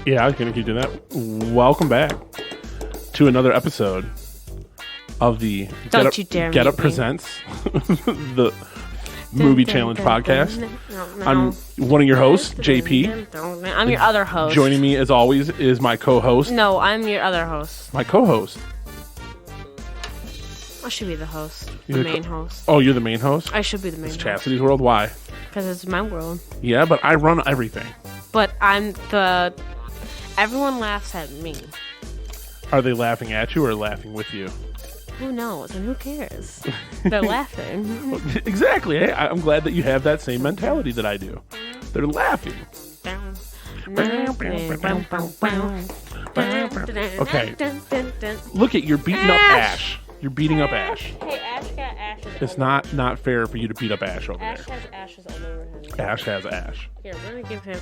Yeah, I can keep doing that. Welcome back to another episode of the Get Up Presents, the Movie Challenge podcast. No. I'm one of your hosts, JP. I'm your other host. Joining me, as always, is my co-host. No, I'm your other host. My co-host. I should be the host. The main host. Oh, you're the main host? I should be the main It's host. Chastity's World. Why? Because it's my world. Yeah, but I run everything. But I'm the... Everyone laughs at me. Are they laughing at you or laughing with you? Who knows? And who cares? They're laughing. Exactly. Hey, I'm glad that you have that same mentality that I do. They're laughing. Okay. Look at, you're beating up Ash. You're beating up Ash. Hey, Ash got ashes. It's not fair for you to beat up Ash over Ash there. has ashes all over him. Ash has Ash. Here, we're gonna give him...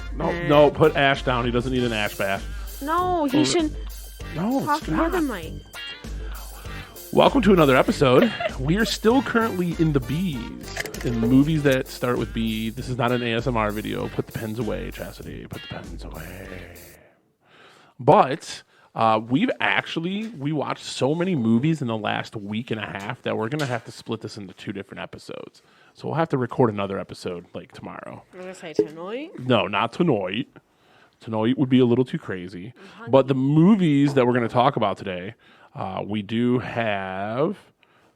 No, put Ash down. He doesn't need an Ash bath. No, he should No, talk it's more not. than Mike. Welcome to another episode. We are still currently in the B's, in movies that start with B. This is not an ASMR video. Put the pens away, Chastity. Put the pens away. But we watched so many movies in the last week and a half that we're going to have to split this into two different episodes. So we'll have to record another episode like tomorrow. I'm gonna say tonight. No, not tonight. Tonight would be a little too crazy. But the movies that we're going to talk about today, we do have.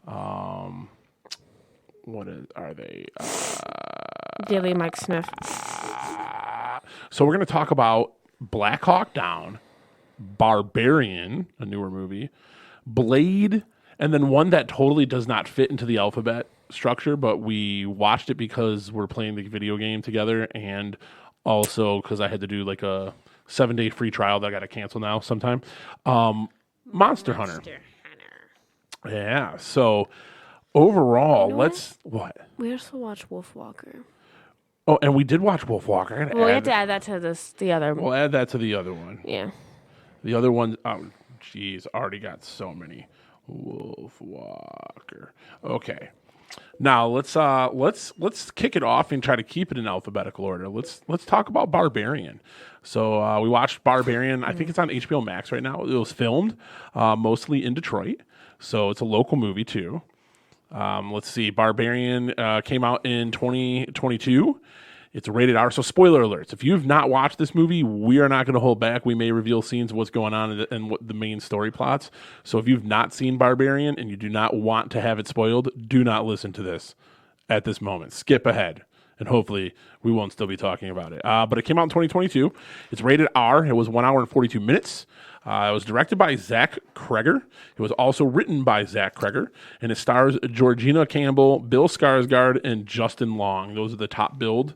Are they? Daily Mike Smith. So we're going to talk about Black Hawk Down, Barbarian, a newer movie, Blade, and then one that totally does not fit into the alphabet structure, but we watched it because we're playing the video game together, and also because I had to do like a 7-day free trial that I got to cancel now sometime. Monster Hunter. Yeah. So overall, what? We also watched Wolfwalker. Oh, and we did watch Wolfwalker. We have to add that to the other. We'll add that to the other one. Yeah. The other one, oh, geez, already got so many. Wolfwalker. Okay. Now let's kick it off and try to keep it in alphabetical order. Let's talk about Barbarian. So we watched Barbarian. I think it's on HBO Max right now. It was filmed mostly in Detroit, so it's a local movie too. Let's see. Barbarian came out in 2022. It's rated R, so spoiler alerts. If you've not watched this movie, we are not going to hold back. We may reveal scenes of what's going on and what the main story plots. So if you've not seen Barbarian and you do not want to have it spoiled, do not listen to this at this moment. Skip ahead, and hopefully we won't still be talking about it. But it came out in 2022. It's rated R. It was 1 hour and 42 minutes. It was directed by Zach Kreger. It was also written by Zach Kreger, and it stars Georgina Campbell, Bill Skarsgård, and Justin Long. Those are the top billed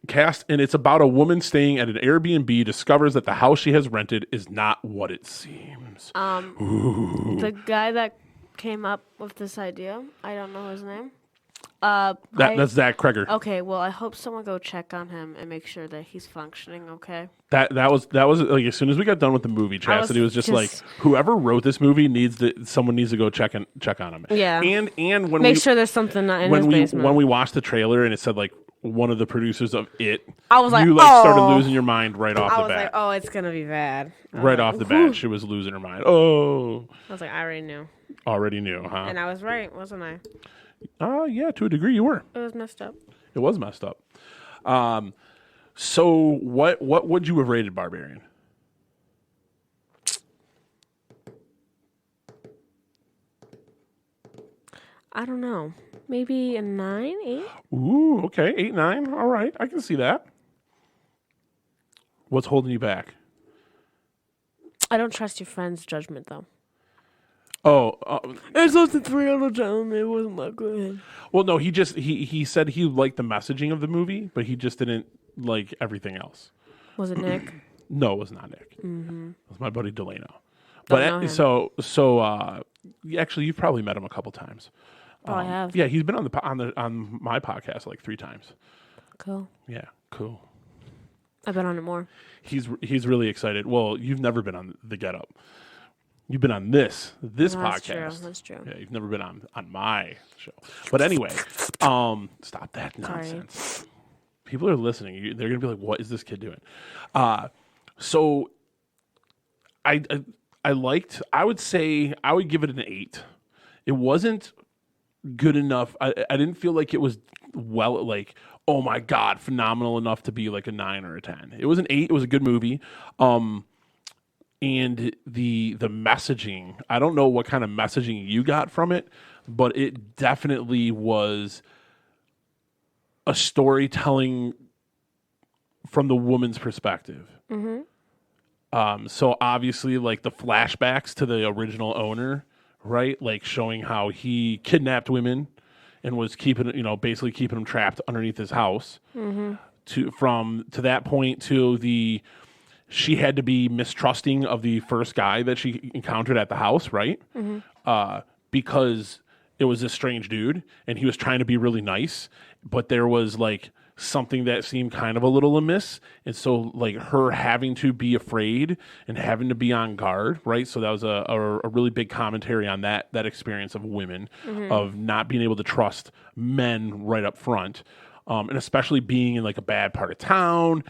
cast, and it's about a woman staying at an Airbnb discovers that the house she has rented is not what it seems. The guy that came up with this idea, I don't know his name. That's Zach Kreger. Okay, well, I hope someone go check on him and make sure that he's functioning okay. That was like as soon as we got done with the movie, Chastity was just like, whoever wrote this movie someone needs to go check on him. Yeah, and when make sure there's something not in his basement. When we watched the trailer and it said like one of the producers of It, I was like, you started losing your mind right off the bat. I was like, oh, it's gonna be bad. Right off the bat, she was losing her mind. Oh, I was like, I already knew. Already knew, huh? And I was right, wasn't I? Yeah, to a degree you were. It was messed up. It was messed up. So what would you have rated Barbarian? I don't know. Maybe a 9, 8? Ooh, okay. 8, 9. All right. I can see that. What's holding you back? I don't trust your friend's judgment, though. Oh. It's less than 3 out of 10. It wasn't that good. Well, no, he said he liked the messaging of the movie, but he just didn't like everything else. Was it Nick? No, it was not Nick. Mm-hmm. It was my buddy Delano. Don't know him. So actually, you've probably met him a couple times. Oh, I have. Yeah, he's been on my podcast like 3 times. Cool. Yeah, cool. I've been on it more. He's really excited. Well, you've never been on the Get Up. You've been on this podcast. That's true. Yeah, you've never been on my show. But anyway, stop that nonsense. Sorry. People are listening. They're going to be like, what is this kid doing? So I liked. I would say I would give it an 8. It wasn't good enough. I didn't feel like it was like, oh my god, phenomenal enough to be like a 9 or a 10. It was an 8. It was a good movie. And the messaging, I don't know what kind of messaging you got from it, but it definitely was a storytelling from the woman's perspective. So obviously, like the flashbacks to the original owner, right? Like showing how he kidnapped women and was basically keeping them trapped underneath his house. To that point to she had to be mistrusting of the first guy that she encountered at the house, right? Because it was this strange dude and he was trying to be really nice, but there was like something that seemed kind of a little amiss. And so like her having to be afraid and having to be on guard, right? So that was a really big commentary on that experience of women, of not being able to trust men right up front. And especially being in like a bad part of town,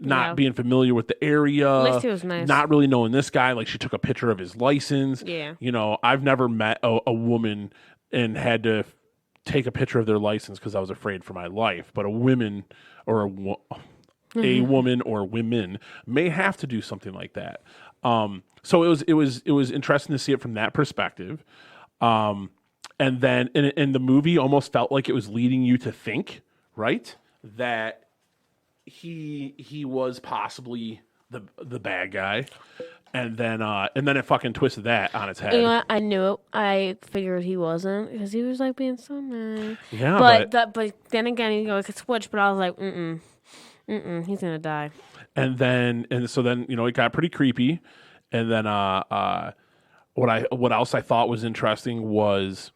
not being familiar with the area, At least he was nice. not really knowing this guy. Like she took a picture of his license. Yeah. I've never met a woman and had to take a picture of their license because I was afraid for my life. But a woman or a woman or women may have to do something like that. So it was interesting to see it from that perspective. And then in the movie almost felt like it was leading you to think, right, that he was possibly the bad guy. And then it fucking twisted that on its head. You know what? I knew it. I figured he wasn't because he was like being so nice. Yeah, but then again, he could switch. But I was like, he's gonna die. And so then it got pretty creepy. And then what else I thought was interesting was,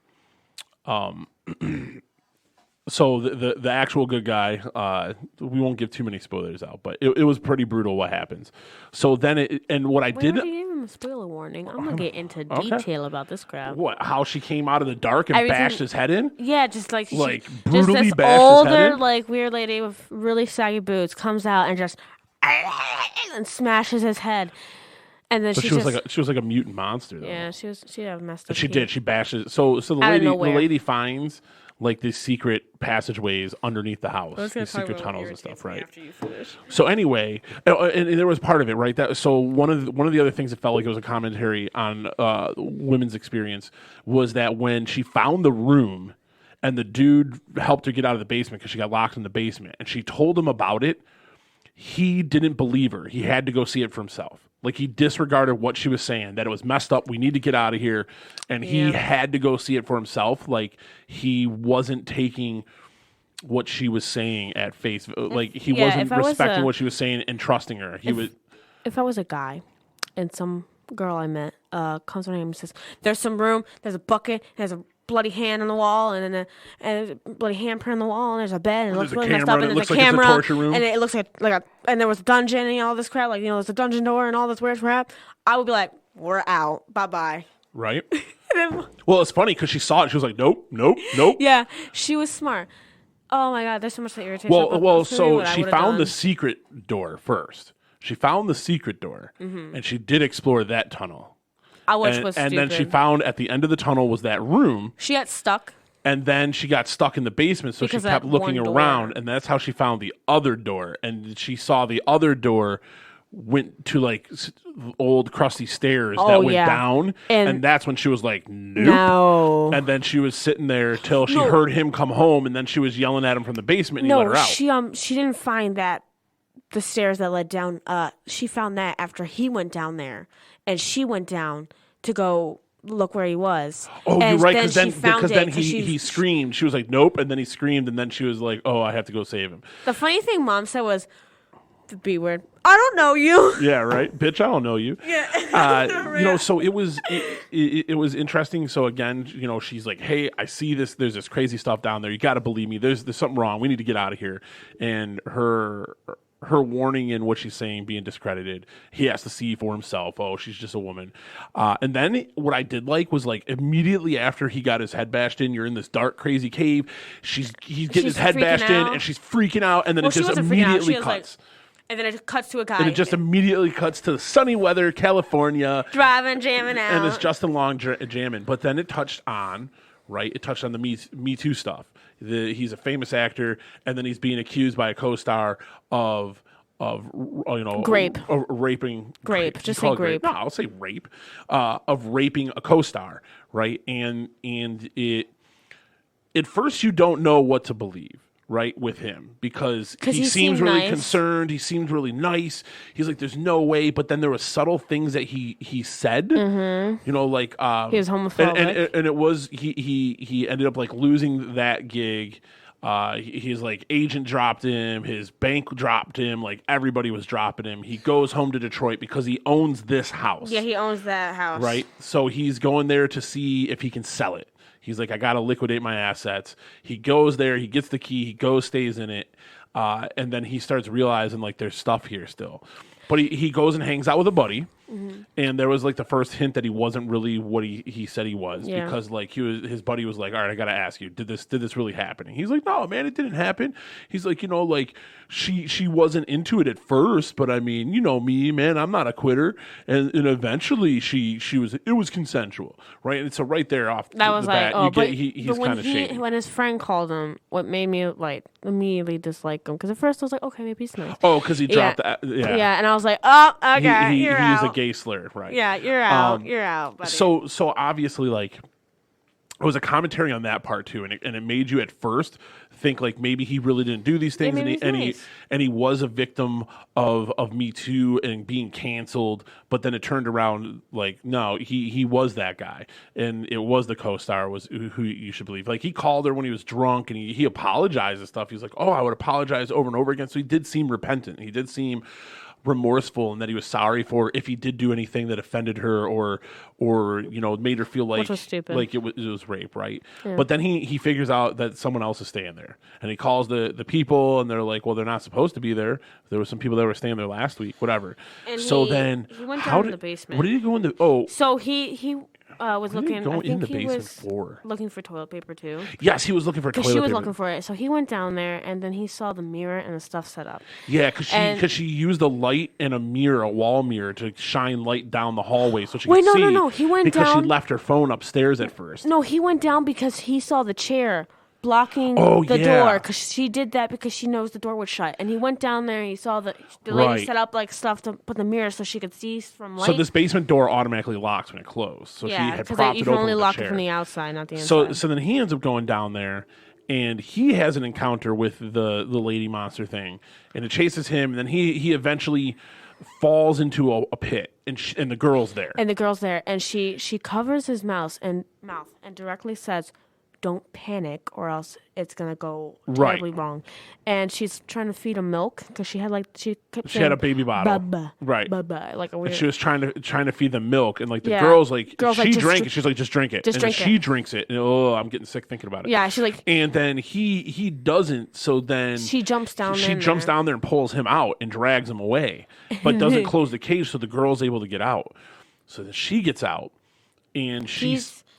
so the actual good guy, we won't give too many spoilers out, but it was pretty brutal what happens. So then what I did. Why gave him a spoiler warning? I'm gonna get into detail about this crap. What? How she came out of the dark and bashed his head in? Yeah, just like brutally just bashed this his head older, in? like weird lady with really saggy boots comes out and just and smashes his head. And then But she was like a mutant monster though. Yeah, she had messed up. She did. She bashes. So the lady finds like these secret passageways underneath the house, these secret tunnels and stuff, right? So anyway, and there was part of it, right? So one of the other things that felt like it was a commentary on women's experience was that when she found the room and the dude helped her get out of the basement because she got locked in the basement, and she told him about it, he didn't believe her. He had to go see it for himself. Like he disregarded what she was saying, that it was messed up. We need to get out of here. And he had to go see it for himself. Like he wasn't taking what she was saying at face. Like he wasn't respecting what she was saying and trusting her. If I was a guy and some girl I met comes around and says, there's some room, there's a bucket, there's a bloody hand on the wall, and then a bloody handprint on the wall, and there's a bed, and it looks really messed up, and there's a camera, and it looks like and there was a dungeon and all this crap, like there's a dungeon door and all this weird crap. I would be like, we're out, bye. Right. Well, it's funny because she saw it, she was like, nope. Yeah, she was smart. Oh my god, there's so much that irritates. Well, so she found the secret door first. She found the secret door, and she did explore that tunnel. Which was stupid. And then she found at the end of the tunnel was that room. She got stuck. And then she got stuck in the basement, so she kept looking around, and that's how she found the other door. And she saw the other door went to like old crusty stairs that went down, and that's when she was like, nope. No. And then she was sitting there till she heard him come home, and then she was yelling at him from the basement, and he let her out. She didn't find that the stairs that led down. She found that after he went down there. And she went down to go look where he was. Oh, you're right. Because then he screamed. She was like, nope. And then he screamed. And then she was like, oh, I have to go save him. The funny thing Mom said was, the B word, I don't know you. Yeah, right. Bitch, I don't know you. Yeah. So it was interesting. So again, she's like, hey, I see this. There's this crazy stuff down there. You got to believe me. There's something wrong. We need to get out of here. And her warning and what she's saying being discredited. He has to see for himself. Oh, she's just a woman. And then what I did like was like immediately after he got his head bashed in, you're in this dark, crazy cave. He's getting his head bashed in and she's freaking out. And then it just immediately cuts And then it cuts to a guy. And it just immediately cuts to sunny weather, California. Driving, jamming out. And it's Justin Long jamming. But then it touched on the Me Too stuff. He's a famous actor, and then he's being accused by a co-star of grape. Raping. Grape. Just say grape. No, I'll say rape. Of raping a co-star, right? And it at first you don't know what to believe. Right, with him because he seems really nice. concerned. He seems really nice. He's like, "There's no way," but then there were subtle things that he said. Mm-hmm. You know, like he was homophobic, and it was he ended up like losing that gig. His like agent dropped him, his bank dropped him, like everybody was dropping him. He goes home to Detroit because he owns this house. Yeah, he owns that house. Right, so he's going there to see if he can sell it. He's like, I got to liquidate my assets. He goes there. He gets the key. He goes, stays in it. And then he starts realizing, like, there's stuff here still. But he goes and hangs out with a buddy. Mm-hmm. And there was, like, the first hint that he wasn't really what he said he was. Yeah. Because, like, his buddy was like, all right, I got to ask you, did this really happen? And he's like, no, man, it didn't happen. He's like, like, she wasn't into it at first. But, I mean, you know me, man, I'm not a quitter. And eventually it was consensual. Right? And so right there off that was the like, bat, he's kind of shady. When his friend called him, what made me, like, immediately dislike him. Because at first I was like, okay, maybe he's nice. Oh, because he dropped that. Yeah. Yeah, and I was like, oh, okay, you're out. He's a gay slur, right? Yeah, you're out. You're out, buddy. So obviously, like, it was a commentary on that part too, and it made you at first think like maybe he really didn't do these things, and he was a victim of Me Too and being canceled. But then it turned around like no, he was that guy, and it was the co-star was who you should believe. Like he called her when he was drunk, and he apologized and stuff. He was like, oh, I would apologize over and over again. So he did seem repentant. He did seem remorseful and that he was sorry for if he did do anything that offended her or made her feel like which was stupid. Like it was rape, right? Yeah. But then he figures out that someone else is staying there, and he calls the people, and they're like, well, they're not supposed to be there. There were some people that were staying there last week, whatever. And then he went down in the basement. What did he go into? Oh, so he was looking. I think he was for? Looking for toilet paper too. Yes, he was looking for toilet paper. She was looking for it, so he went down there, and then he saw the mirror and the stuff set up. Yeah, because she used a light and a mirror, a wall mirror, to shine light down the hallway so she could see. No. He went because down she left her phone upstairs at first. No, he went down because he saw the chair blocking the door, because she did that because she knows the door would shut, and he went down there and he saw the lady set up like stuff to put the mirror so she could see from light. So this basement door automatically locks when it closed. So she had propped it open. You can only lock it from the outside, not the inside. So then he ends up going down there, and he has an encounter with the lady monster thing, and it chases him, and then he eventually falls into a pit, and the girl's there. And she covers his mouth and directly says, don't panic or else it's going to go terribly wrong. And she's trying to feed him milk because she had had a baby bottle. Bubba, right. Bubba, like a weird. And she was trying to feed them milk, and like the girl's like she drank it. She's like, just drink it. She drinks it, and I'm getting sick thinking about it. Yeah, she's like, and then he doesn't. So then she jumps down. She jumps down there and pulls him out and drags him away, but doesn't close the cage, so the girl's able to get out. So then she gets out, and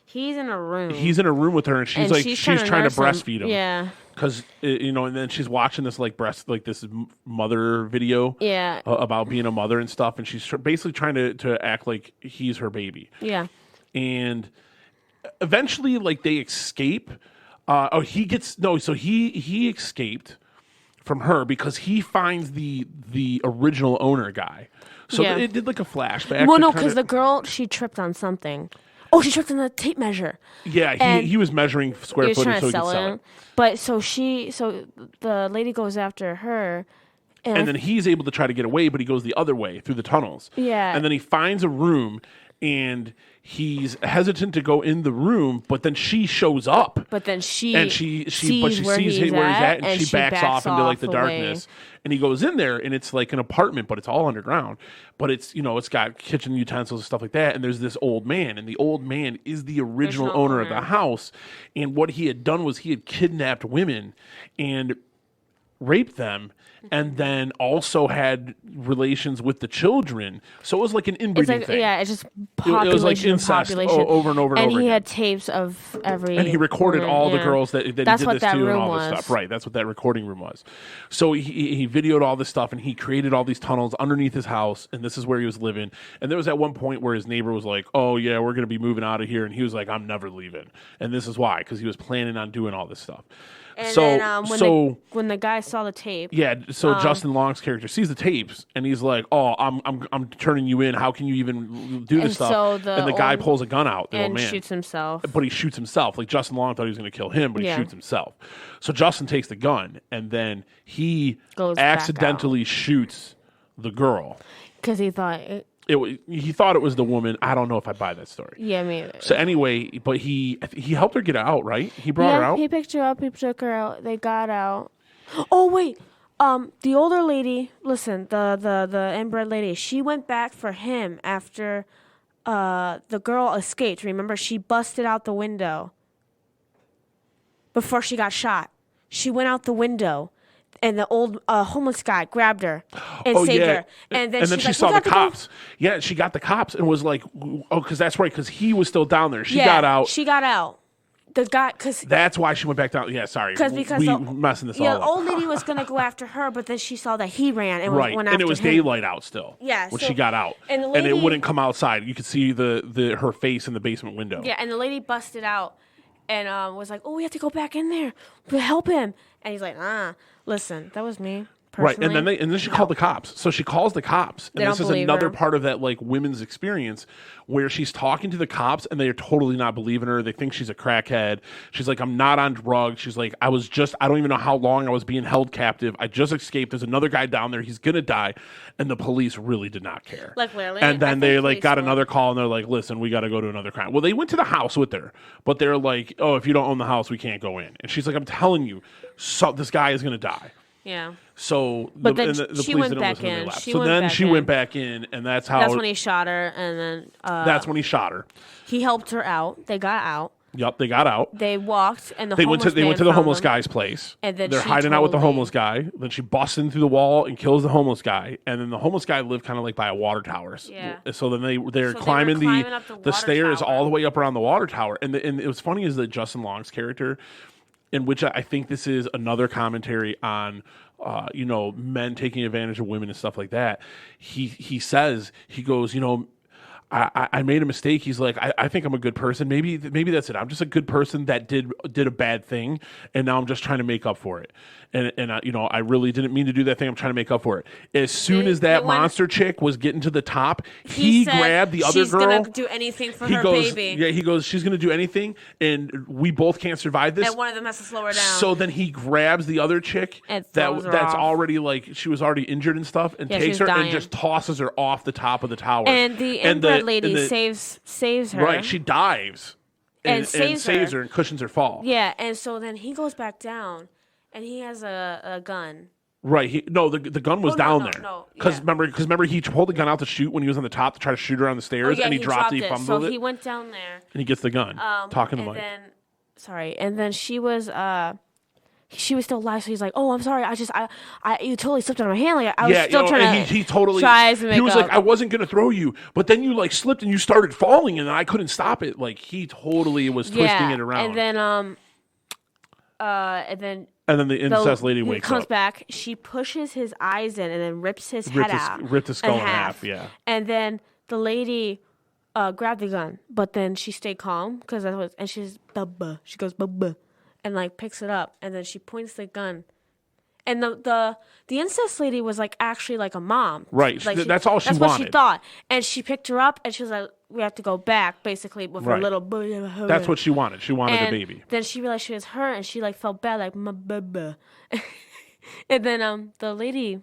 He's in a room. He's in a room with her, and she's trying to breastfeed him. Yeah. Because and then she's watching this this mother video. Yeah. About being a mother and stuff, and she's basically trying to act like he's her baby. Yeah. And eventually, like they escape. He escaped from her because he finds the original owner guy. So it did like a flashback. Well, no, because the girl, she tripped on something. Oh, she tripped on the tape measure. Yeah, he was measuring square footage so he could sell it. But so the lady goes after her. And then he's able to try to get away, but he goes the other way through the tunnels. Yeah. And then he finds a room, and he's hesitant to go in the room, but then she shows up. But then she sees where he's at, and she backs off into like the darkness. And he goes in there, and it's like an apartment, but it's all underground. But it's it's got kitchen utensils and stuff like that. And there's this old man, and the old man is the original owner of the house. And what he had done was he had kidnapped women and raped them, and then also had relations with the children. So it was like an inbreeding thing. Yeah, it's just It was like incest over and over and over And he again. had tapes of every. And he recorded woman, all the girls that he did That's this what that to and room all this was. stuff. Right, that's what that recording room was. So he videoed all this stuff, and he created all these tunnels underneath his house, and this is where he was living. And there was at one point where his neighbor was like, "Oh yeah, we're going to be moving out of here," and he was like, "I'm never leaving." And this is why, because he was planning on doing all this stuff. And So then, when the guy saw the tape, yeah, so Justin Long's character sees the tapes, and he's like, "Oh, I'm turning you in. How can you even do this And stuff?" so and the guy pulls a gun out, the old and man, shoots himself. but he shoots himself. Like Justin Long thought he was going to kill him, but he Yeah. shoots himself. So Justin takes the gun, and then he Goes back accidentally shoots the girl. Because he thought, He thought it was the woman. I don't know if I buy that story. yeah, me. So anyway, but he helped her get out, right? He brought her out. He picked her up. He took her out. They got out. Oh wait, the older lady. Listen, the inbred lady. She went back for him after, the girl escaped. Remember, she busted out the window. Before she got shot, she went out the window. And the old homeless guy grabbed her and saved her. And then she saw the cops. Yeah, she got the cops and was like, "Oh, because that's right, because he was still down there. She got out. She got out. The guy, because that's why she went back down. Yeah, sorry, because we messing this all the up. old lady was gonna go after her, but then she saw that he ran and right, went after and it was him. daylight out still. Yeah, when so- she got out, and the and it lady- wouldn't come outside. You could see her face in the basement window. Yeah, and the lady busted out and was like, "Oh, we have to go back in there to help him." And he's like, listen, that was me. Right, Personally. and then she called the cops. So she calls the cops, and They this don't is believe another her. part of that like women's experience where she's talking to the cops, and they are totally not believing her. They think she's a crackhead. She's like, "I'm not on drugs." She's like, I don't even know how long I was being held captive. I just escaped. There's another guy down there. He's gonna die." And the police really did not care. Like, literally, And I then they think like police got will. another call, and they're like, "Listen, we got to go to another crime." Well, they went to the house with her, but they're like, "Oh, if you don't own the house, we can't go in." And she's like, "I'm telling you, this guy is gonna die." Yeah. So, But then the she police went didn't back listen when they in. left. She So went then back she in. went back in, and that's how. That's when he shot her, and then that's when he shot her. he helped her out. They got out. Yep, they got out. They walked, and They went to the man homeless found them. guy's place. And then they're she hiding out with the totally- homeless guy. Then she busts in through the wall and kills the homeless guy. And then the homeless guy lived kind of like by a water tower. Yeah. So then they're So they were climbing climbing up the the water stairs tower. all the way up around the water tower. And it was funny is that Justin Long's character, in which I think this is another commentary on men taking advantage of women and stuff like that. He says, he goes, I made a mistake. He's like, I think I'm a good person. Maybe that's it. I'm just a good person that did a bad thing, and now I'm just trying to make up for it. And I really didn't mean to do that thing. I'm trying to make up for it. As soon as that monster chick was getting to the top, he said, grabbed the other she's girl. gonna do anything for her goes, baby. Yeah, he goes, she's gonna do anything, and we both can't survive this. And one of them has to slow her down. So then he grabs the other chick And throws her that's off. already like she was already injured and stuff, and Yeah, takes she's her and dying. just tosses her off the top of the tower. and the inbred lady saves her. Right, she dives and saves her and cushions her fall. Yeah, and so then he goes back down, and he has a gun. Right. The gun was down there. No, Because yeah. remember he pulled the gun out to shoot when he was on the top to try to shoot her on the stairs, and he dropped it, he fumbled So it, he went down there. and he gets the gun. Talking to and Mike. And then she was still alive, so he's like, "Oh, I'm sorry. You totally slipped out of my hand. Like I was still trying and to." he totally tries to make he was up. like, I wasn't gonna throw you, but then you like slipped and you started falling, and I couldn't stop it. Like he totally was twisting it around. And then the incest lady wakes comes up. back. She pushes his eyes in and then rips his head out. Ripped his skull in half. Yeah. And then the lady grabbed the gun, but then she stayed calm because that's what. And she's bubba. She goes bubba, and like picks it up, and then she points the gun. And the incest lady was like actually like a mom. Right. Like That's all she That's wanted. what she thought. And she picked her up, and she was like, "We have to go back," basically with her Right. little. That's what she wanted. She wanted and the baby. Then she realized she was hurt, and she like felt bad, like my bubba. And then the lady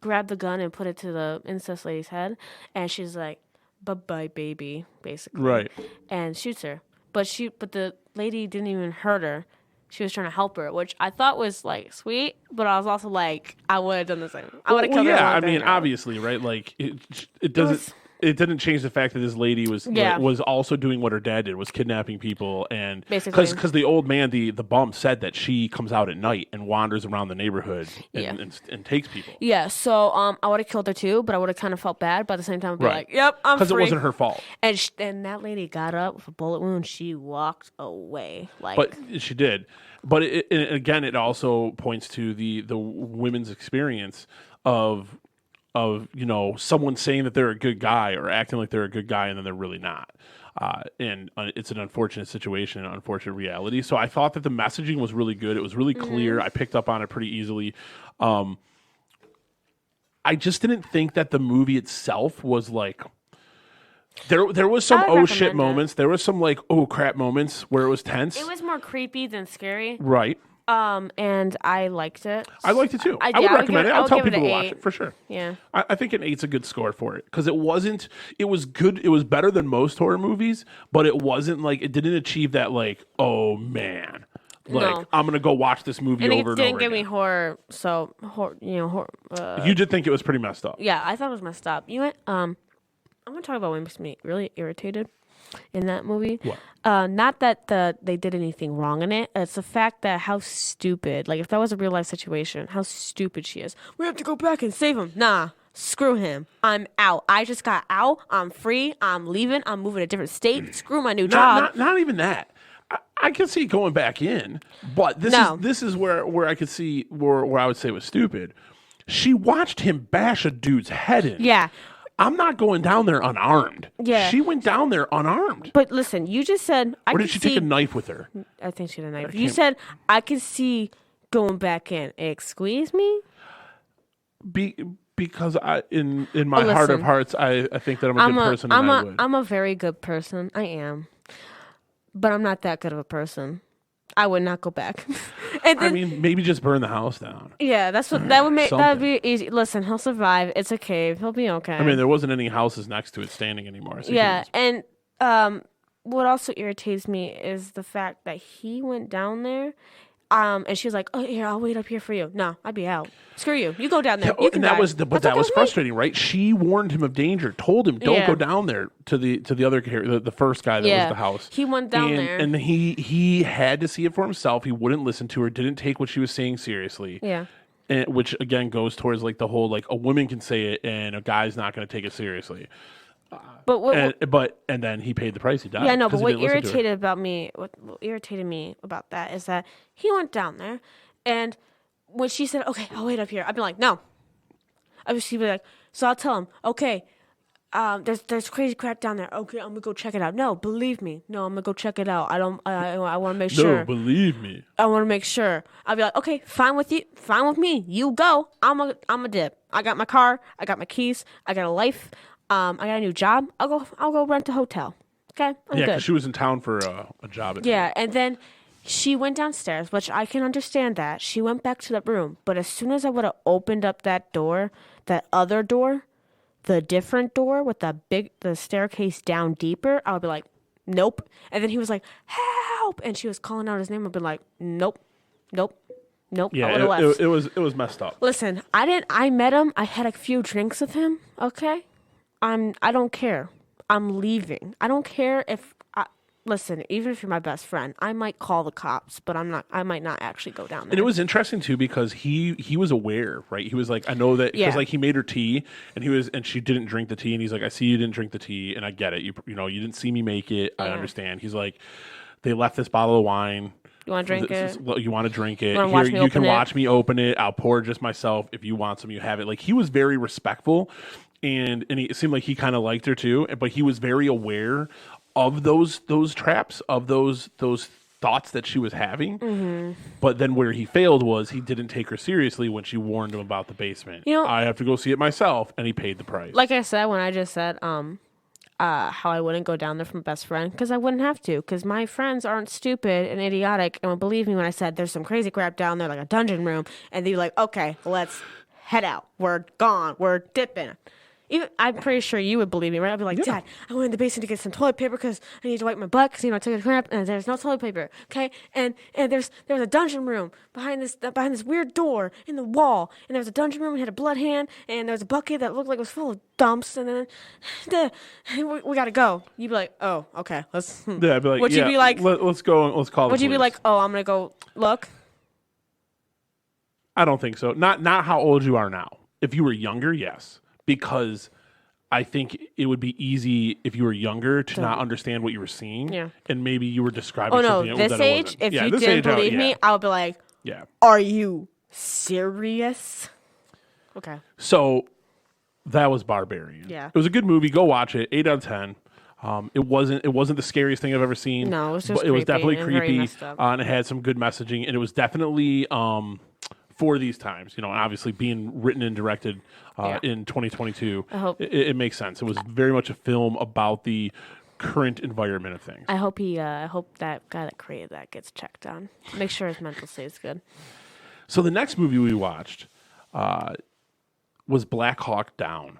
grabbed the gun and put it to the incest lady's head, and she's like, "Bye-bye, baby," basically. Right. And shoots her, but the lady didn't even hurt her. She was trying to help her, which I thought was like sweet, but I was also like, I would have done the same. I would have killed her. Yeah, I mean, obviously, right? Like it doesn't. it didn't change the fact that this lady was Yeah. was also doing what her dad did, was kidnapping people, and Basically. because the old man, the bum, said that she comes out at night and wanders around the neighborhood and takes people. Yeah, so I would have killed her too, but I would have kind of felt bad. But at the same time, I'd be Right. like, "Yep, I'm free." Because it wasn't her fault. And that lady got up with a bullet wound. She walked away. Like, But she did. But again, it also points to the women's experience of someone saying that they're a good guy or acting like they're a good guy and then they're really not. And it's an unfortunate situation, an unfortunate reality. So I thought that the messaging was really good. It was really clear. I picked up on it pretty easily. I just didn't think that the movie itself was like. There was some oh shit recommend it. moments. There was some like oh crap moments where it was tense. it was more creepy than scary. Right. And I liked it. I liked it too. I I would would recommend give it. it- I I'll would tell give it people to an watch 8. it for sure. Yeah. I think an 8's a good score for it because it was good. It was better than most horror movies, but it wasn't like it didn't achieve that like oh man, like No. I'm gonna go watch this movie And over it and didn't over give me again. horror. So horror. You did think it was pretty messed up. Yeah, I thought it was messed up. You know what? I'm gonna talk about what makes me really irritated in that movie. What? Not that they did anything wrong in it. It's the fact that how stupid. Like if that was a real life situation, how stupid she is. We have to go back and save him. Nah, screw him. I'm out. I just got out. I'm free. I'm leaving. I'm moving to a different state. Screw my new job. Not even that. I can see going back in, but this is where I could see where I would say it was stupid. She watched him bash a dude's head in. Yeah. I'm not going down there unarmed. Yeah. She went down there unarmed. But listen, you just said Or did she take a knife with her? I think she had a knife. You said I can see going back in. Excuse me? Because in my heart of listen. hearts, I think that I'm a good person and I would. I'm a very good person. I am. But I'm not that good of a person. I would not go back. And then, I mean, maybe just burn the house down. yeah, that's what that would make. That would Something. be easy. Listen, he'll survive. It's a cave. He'll be okay. I mean, there wasn't any houses next to it standing anymore. So yeah, and what also irritates me is the fact that he went down there, and she was like, "Oh, here, I'll wait up here for you." No, I'd be out. Screw you. You go down there. You can and that die. was but That's that okay was with me. frustrating, right? She warned him of danger, told him, "Don't Yeah. go down there." To the other character, the first guy that was the house. He went down and, there. and he had to see it for himself. He wouldn't listen to her. Didn't take what she was saying seriously. Yeah. And, which again goes towards like the whole like a woman can say it and a guy's not going to take it seriously. But And then he paid the price. He died. yeah, no. 'cause But he what didn't listen to her. what irritated me about that is that he went down there, and when she said, "Okay, I'll wait up here," I'd be like, "No." She'd be like, "So I'll tell him, okay, there's crazy crap down there. Okay, I'm gonna go check it out." No, believe me. No, I'm gonna go check it out. I want to make sure. No, believe me. I want to make sure. I'll be like, "Okay, fine with you. Fine with me. You go. I'm a dip. I got my car. I got my keys. I got a life. I got a new job. I'll go rent a hotel. Okay, I'm Yeah, good." because she was in town for a job. Yeah, and then she went downstairs, which I can understand that. She went back to the room, but as soon as I would have opened up that door, that other door, the different door with the staircase down deeper, I would be like, "Nope." And then he was like, "Help!" And she was calling out his name. I'd be like, "Nope, nope, nope." I would Yeah, have left. it was messed up. Listen, I met him. I had a few drinks with him. Okay, I don't care. I'm leaving. I don't care if. Listen, even if you're my best friend, I might call the cops, but I might not actually go down there. And it was interesting too because he was aware, right? He was like, I know that because Yeah. like he made her tea and she didn't drink the tea and he's like, I see you didn't drink the tea and I get it. You you didn't see me make it. I Yeah. understand. He's like, they left this bottle of wine. You want to drink it? You want to drink it? wanna watch me you can open it? watch me open it. I'll pour just myself. If you want some, you have it. Like he was very respectful, and it seemed like he kind of liked her too. But he was very aware of those traps, of those thoughts that she was having. Mm-hmm. But then where he failed was he didn't take her seriously when she warned him about the basement. I have to go see it myself, and he paid the price. Like I said, when I just said how I wouldn't go down there from best friend, because I wouldn't have to, because my friends aren't stupid and idiotic and would believe me when I said there's some crazy crap down there, like a dungeon room, and they'd be like, "Okay, let's head out. We're gone. We're dipping." Even, I'm pretty sure you would believe me, right? I'd be like, Yeah. Dad, I went in the basement to get some toilet paper because I need to wipe my butt because, I took a crap and there's no toilet paper, okay? And there was a dungeon room behind this weird door in the wall, and there was a dungeon room and had a blood hand, and there was a bucket that looked like it was full of dumps, and then we gotta go. You'd be like, oh, okay, let's. Yeah, I'd be like, Would you be like, let's go. Let's call. would the you be police." like, oh, I'm gonna go look? I don't think so. Not how old you are now. If you were younger, yes, because I think it would be easy if you were younger to not understand what you were seeing, Yeah. and maybe you were describing Oh no, something this that it age, wasn't. if Yeah, you this didn't age, believe me, I would be like, yeah. are you serious? Okay. So that was Barbarian. Yeah. It was a good movie. Go watch it. 8 out of 10. It wasn't the scariest thing I've ever seen. No, it was just but it was creepy definitely and very creepy, messed up. and it had some good messaging, and it was definitely for these times. Obviously being written and directed in 2022, I hope- it makes sense. It was very much a film about the current environment of things. I hope I hope that guy that created that gets checked on. Make sure his mental state is good. So the next movie we watched was Black Hawk Down.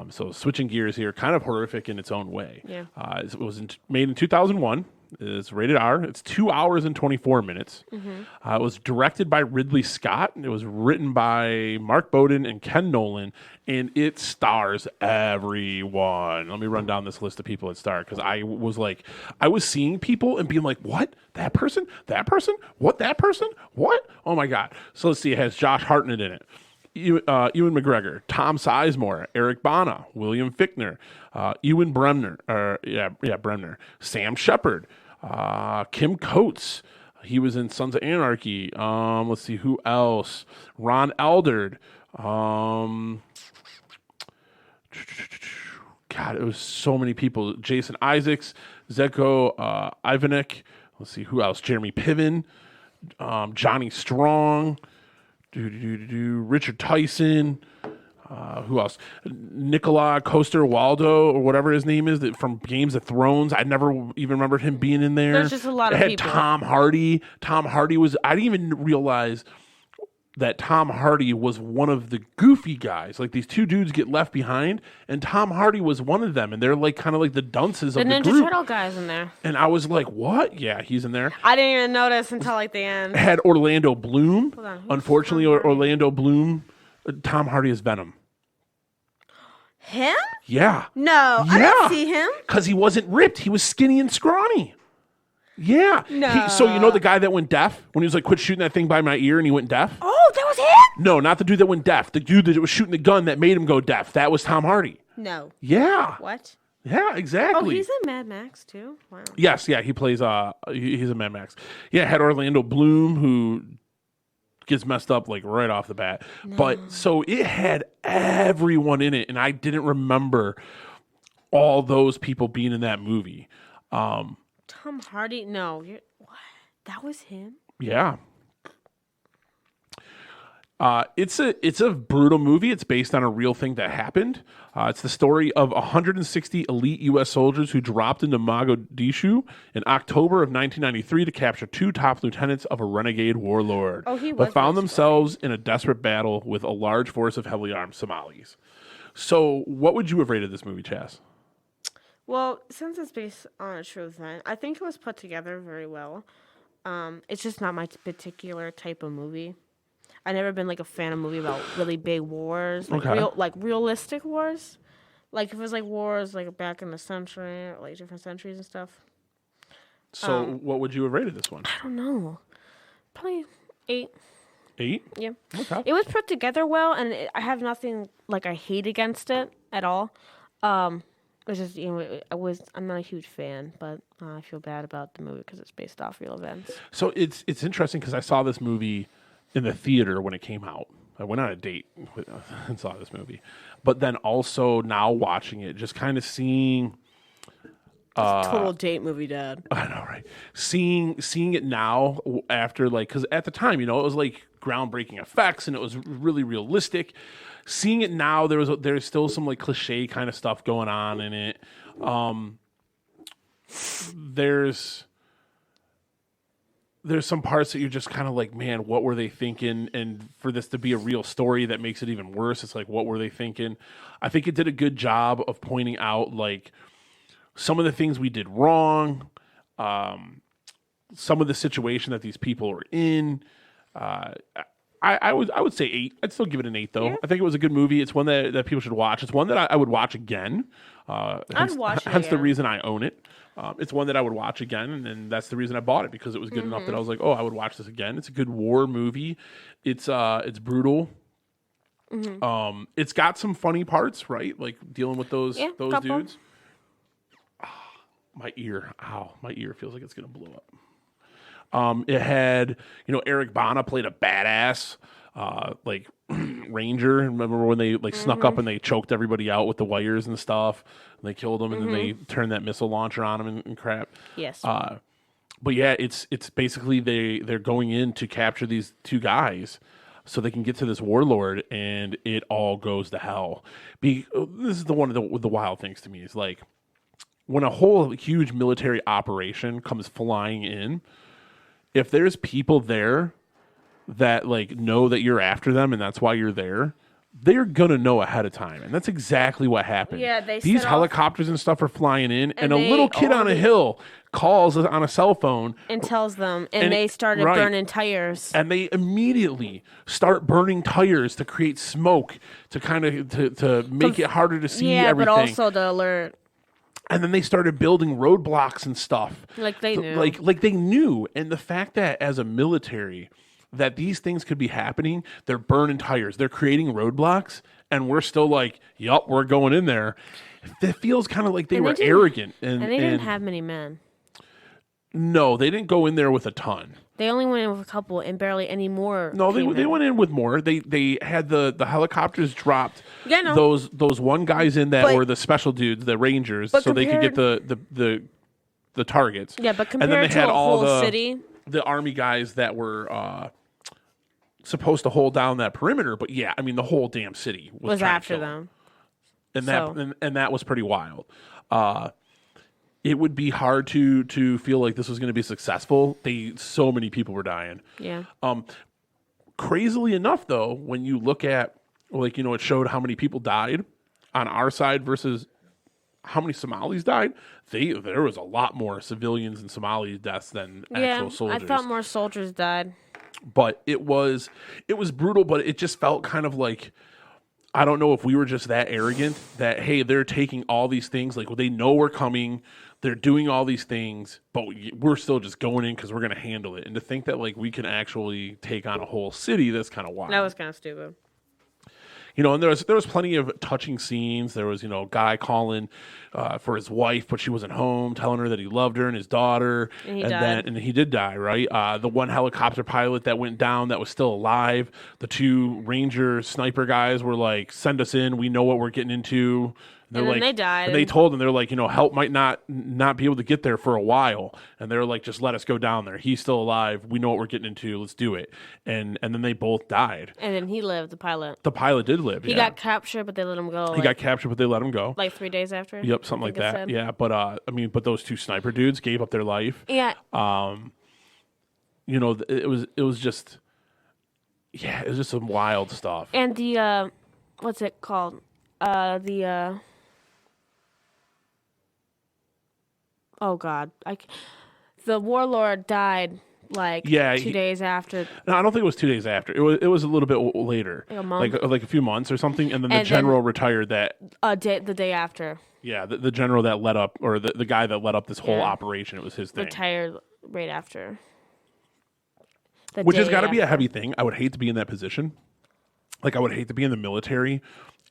So switching gears here, kind of horrific in its own way. Yeah. It was made in 2001. It's rated R. It's 2 hours and 24 minutes. It was directed by Ridley Scott. It was written by Mark Bowden and Ken Nolan, and it stars everyone. Let me run down this list of people that star, because I was seeing people and being like, what? That person? That person? What? That person? What? Oh my God. So let's see. It has Josh Hartnett in it. Ewan McGregor, Tom Sizemore, Eric Bana, William Fichtner, Ewan Bremner, Bremner, Sam Shepard, Kim Coates. He was in Sons of Anarchy. Let's see who else. Ron Eldard. God, it was so many people. Jason Isaacs, Zeko Ivanek. Let's see who else. Jeremy Piven, Johnny Strong. Richard Tyson, who else? Nicola Coster-Waldau, or whatever his name is, from Games of Thrones. I never even remembered him being in there. There's just a lot of it had people. Tom Hardy. Tom Hardy was. I didn't even realize that Tom Hardy was one of the goofy guys. Like, these two dudes get left behind, and Tom Hardy was one of them, and they're like kind of like the dunces The of the Ninja group. Turtle guy's in there. And I was like, "What? Yeah, he's in there." I didn't even notice until like the end. Had Orlando Bloom. on, who's Unfortunately, Tom Hardy? Orlando Bloom, Tom Hardy is Venom. Him? Yeah. No, I Yeah. didn't see him. Because he wasn't ripped. He was skinny and scrawny. Yeah. No. So you know the guy that went deaf? When he was like, quit shooting that thing by my ear, and he went deaf? Oh, that was him? No, not the dude that went deaf. The dude that was shooting the gun that made him go deaf. That was Tom Hardy. No. Yeah. What? Yeah, Oh, exactly. he's in Mad Max too. Wow. Yes, yeah, he plays he's a Mad Max. Yeah, had Orlando Bloom, who gets messed up like right off the bat. But so it had everyone in it, and I didn't remember all those people being in that movie. Tom Hardy? No. What? That was him? Yeah. It's a brutal movie. It's based on a real thing that happened. It's the story of 160 elite U.S. soldiers who dropped into Mogadishu in October of 1993 to capture 2 top lieutenants of a renegade warlord, Oh, he but was found Mexican. themselves in a desperate battle with a large force of heavily armed Somalis. So, what would you have rated this movie, Chas? Well, since it's based on a true event, I think it was put together very well. It's just not my particular type of movie. I've never been like a fan of movie about really big wars, like Okay. realistic wars. Like if it was like wars like back in the century, or like different centuries and stuff. So, what would you have rated this one? I don't know. Probably 8. 8? Yeah. Okay. It was put together well, and I have nothing like I hate against it at all. It's just I'm not a huge fan, but I feel bad about the movie because it's based off real events. So it's interesting because I saw this movie in the theater when it came out. I went on a date and saw this movie, but then also now watching it, just kind of seeing. Total date movie, Dad. I know, right? Seeing it now after because at the time, it was like groundbreaking effects and it was really realistic. Seeing it now, there's still some like cliche kind of stuff going on in it. there's some parts that you're just kind of like, man, what were they thinking? And for this to be a real story, that makes it even worse. It's like, what were they thinking? I think it did a good job of pointing out like some of the things we did wrong, some of the situation that these people are in. I would say 8. I'd still give it an 8 though. Yeah. I think it was a good movie. It's one that people should watch. It's one that I would watch again. I'd watch it hence the again. reason I own it. It's one that I would watch again, and that's the reason I bought it, because it was good enough that I was like, oh, I would watch this again. It's a good war movie. It's brutal. It's got some funny parts, right? Like dealing with those couple. dudes. My ear feels like it's gonna blow up. It had, Eric Bana played a badass like ranger. Remember when they like snuck up and they choked everybody out with the wires and stuff, and they killed them, and then they turned that missile launcher on them and crap. Yes. But yeah, it's basically they're going in to capture these 2 guys so they can get to this warlord, and it all goes to hell. This is one of the wild things to me is like when a whole huge military operation comes flying in, if there's people there that like know that you're after them and that's why you're there, they're gonna know ahead of time, and that's exactly what happened. Yeah, these set off- helicopters and stuff are flying in, and a they little kid on a hill calls on a cell phone and tells them, and and they it- started right. burning tires. and they immediately start burning tires to create smoke to kind of to make it harder to see everything. But also the alert. And then they started building roadblocks and stuff. Like they knew. Like they knew. And the fact that as a military that these things could be happening, they're burning tires, they're creating roadblocks, and we're still like, yup, we're going in there. It feels kind of like they were arrogant. And they didn't have many men. No, they didn't go in there with a ton. They only went in with a couple and barely any more. No, they went in with more. They had the helicopters dropped. Yeah, no. Those one guys in that were the special dudes, the Rangers, so they could get the targets. Yeah, but and then compared they to had a all whole city, the army guys that were supposed to hold down that perimeter. But yeah, I mean the whole damn city was trying to after kill them. and that was pretty wild. It would be hard to feel like this was going to be successful. So many people were dying. Yeah. Crazily enough, though, when you look at it showed how many people died on our side versus how many Somalis died. There was a lot more civilians and Somali deaths than actual soldiers. I thought more soldiers died. But it was brutal. But it just felt kind of like, I don't know if we were just that arrogant that, hey, they're taking all these things. Like, they know we're coming. They're doing all these things, but we're still just going in because we're going to handle it. And to think that, like, we can actually take on a whole city, that's kind of wild. That was kind of stupid. And there was plenty of touching scenes. There was, guy calling for his wife, but she wasn't home, telling her that he loved her and his daughter. And he died. And he did die, right? The one helicopter pilot that went down that was still alive. The 2 Ranger sniper guys were like, send us in. We know what we're getting into. They're And like, then they died. And they told them, they're like, help might not be able to get there for a while. And they're like, just let us go down there. He's still alive. We know what we're getting into. Let's do it. And then they both died. And then he lived, the pilot. The pilot did live. He got captured, but they let him go. He got captured, but they let him go. Like 3 days after? Yep, something like that. said. Yeah, but but those 2 sniper dudes gave up their life. Yeah. It was just some wild stuff. And the, what's it called? Oh God! The warlord died 2 days after. No, I don't think it was 2 days after. It was a little bit later, Like a month? like a few months or something. And then the general retired. That the day after. Yeah, the general that led up, or the guy that led up this whole operation. It was his thing. Retired right after. Which has got to be a heavy thing. I would hate to be in that position. Like, I would hate to be in the military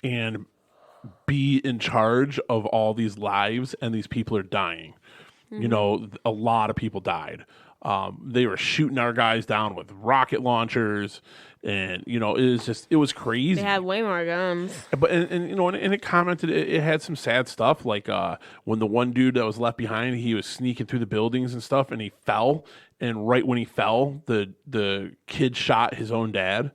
and be in charge of all these lives, and these people are dying. A lot of people died. They were shooting our guys down with rocket launchers, and it was crazy. They had way more guns. But and it commented, it had some sad stuff, like when the one dude that was left behind, he was sneaking through the buildings and stuff, and he fell, and right when he fell, the kid shot his own dad.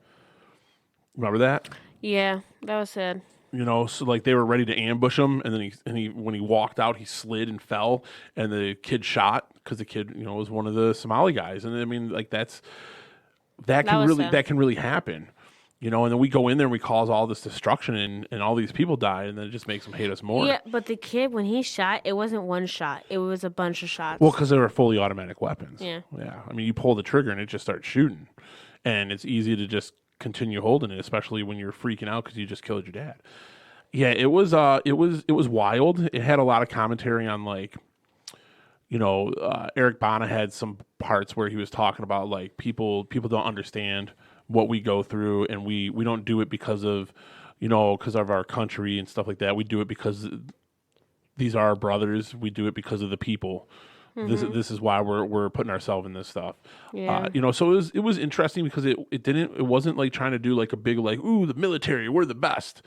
Remember that? Yeah, that was sad. So like they were ready to ambush him, and then he when he walked out, he slid and fell, and the kid shot because the kid, was one of the Somali guys, and I mean, like that can really happen. And then we go in there and we cause all this destruction and all these people die, and then it just makes them hate us more. Yeah, but the kid, when he shot, it wasn't one shot. It was a bunch of shots. Well, because they were fully automatic weapons. Yeah. Yeah. I mean, you pull the trigger and it just starts shooting. And it's easy to just continue holding it, especially when you're freaking out because you just killed your dad. Yeah, it was wild. It had a lot of commentary on, like, Eric Bana had some parts where he was talking about, like, people don't understand what we go through, and we don't do it because of our country and stuff like that. We do it because these are our brothers. We do it because of the people. Mm-hmm. This is why we're putting ourselves in this stuff. Yeah. So it was interesting because it wasn't like trying to do like a big, like, ooh, the military, we're the best.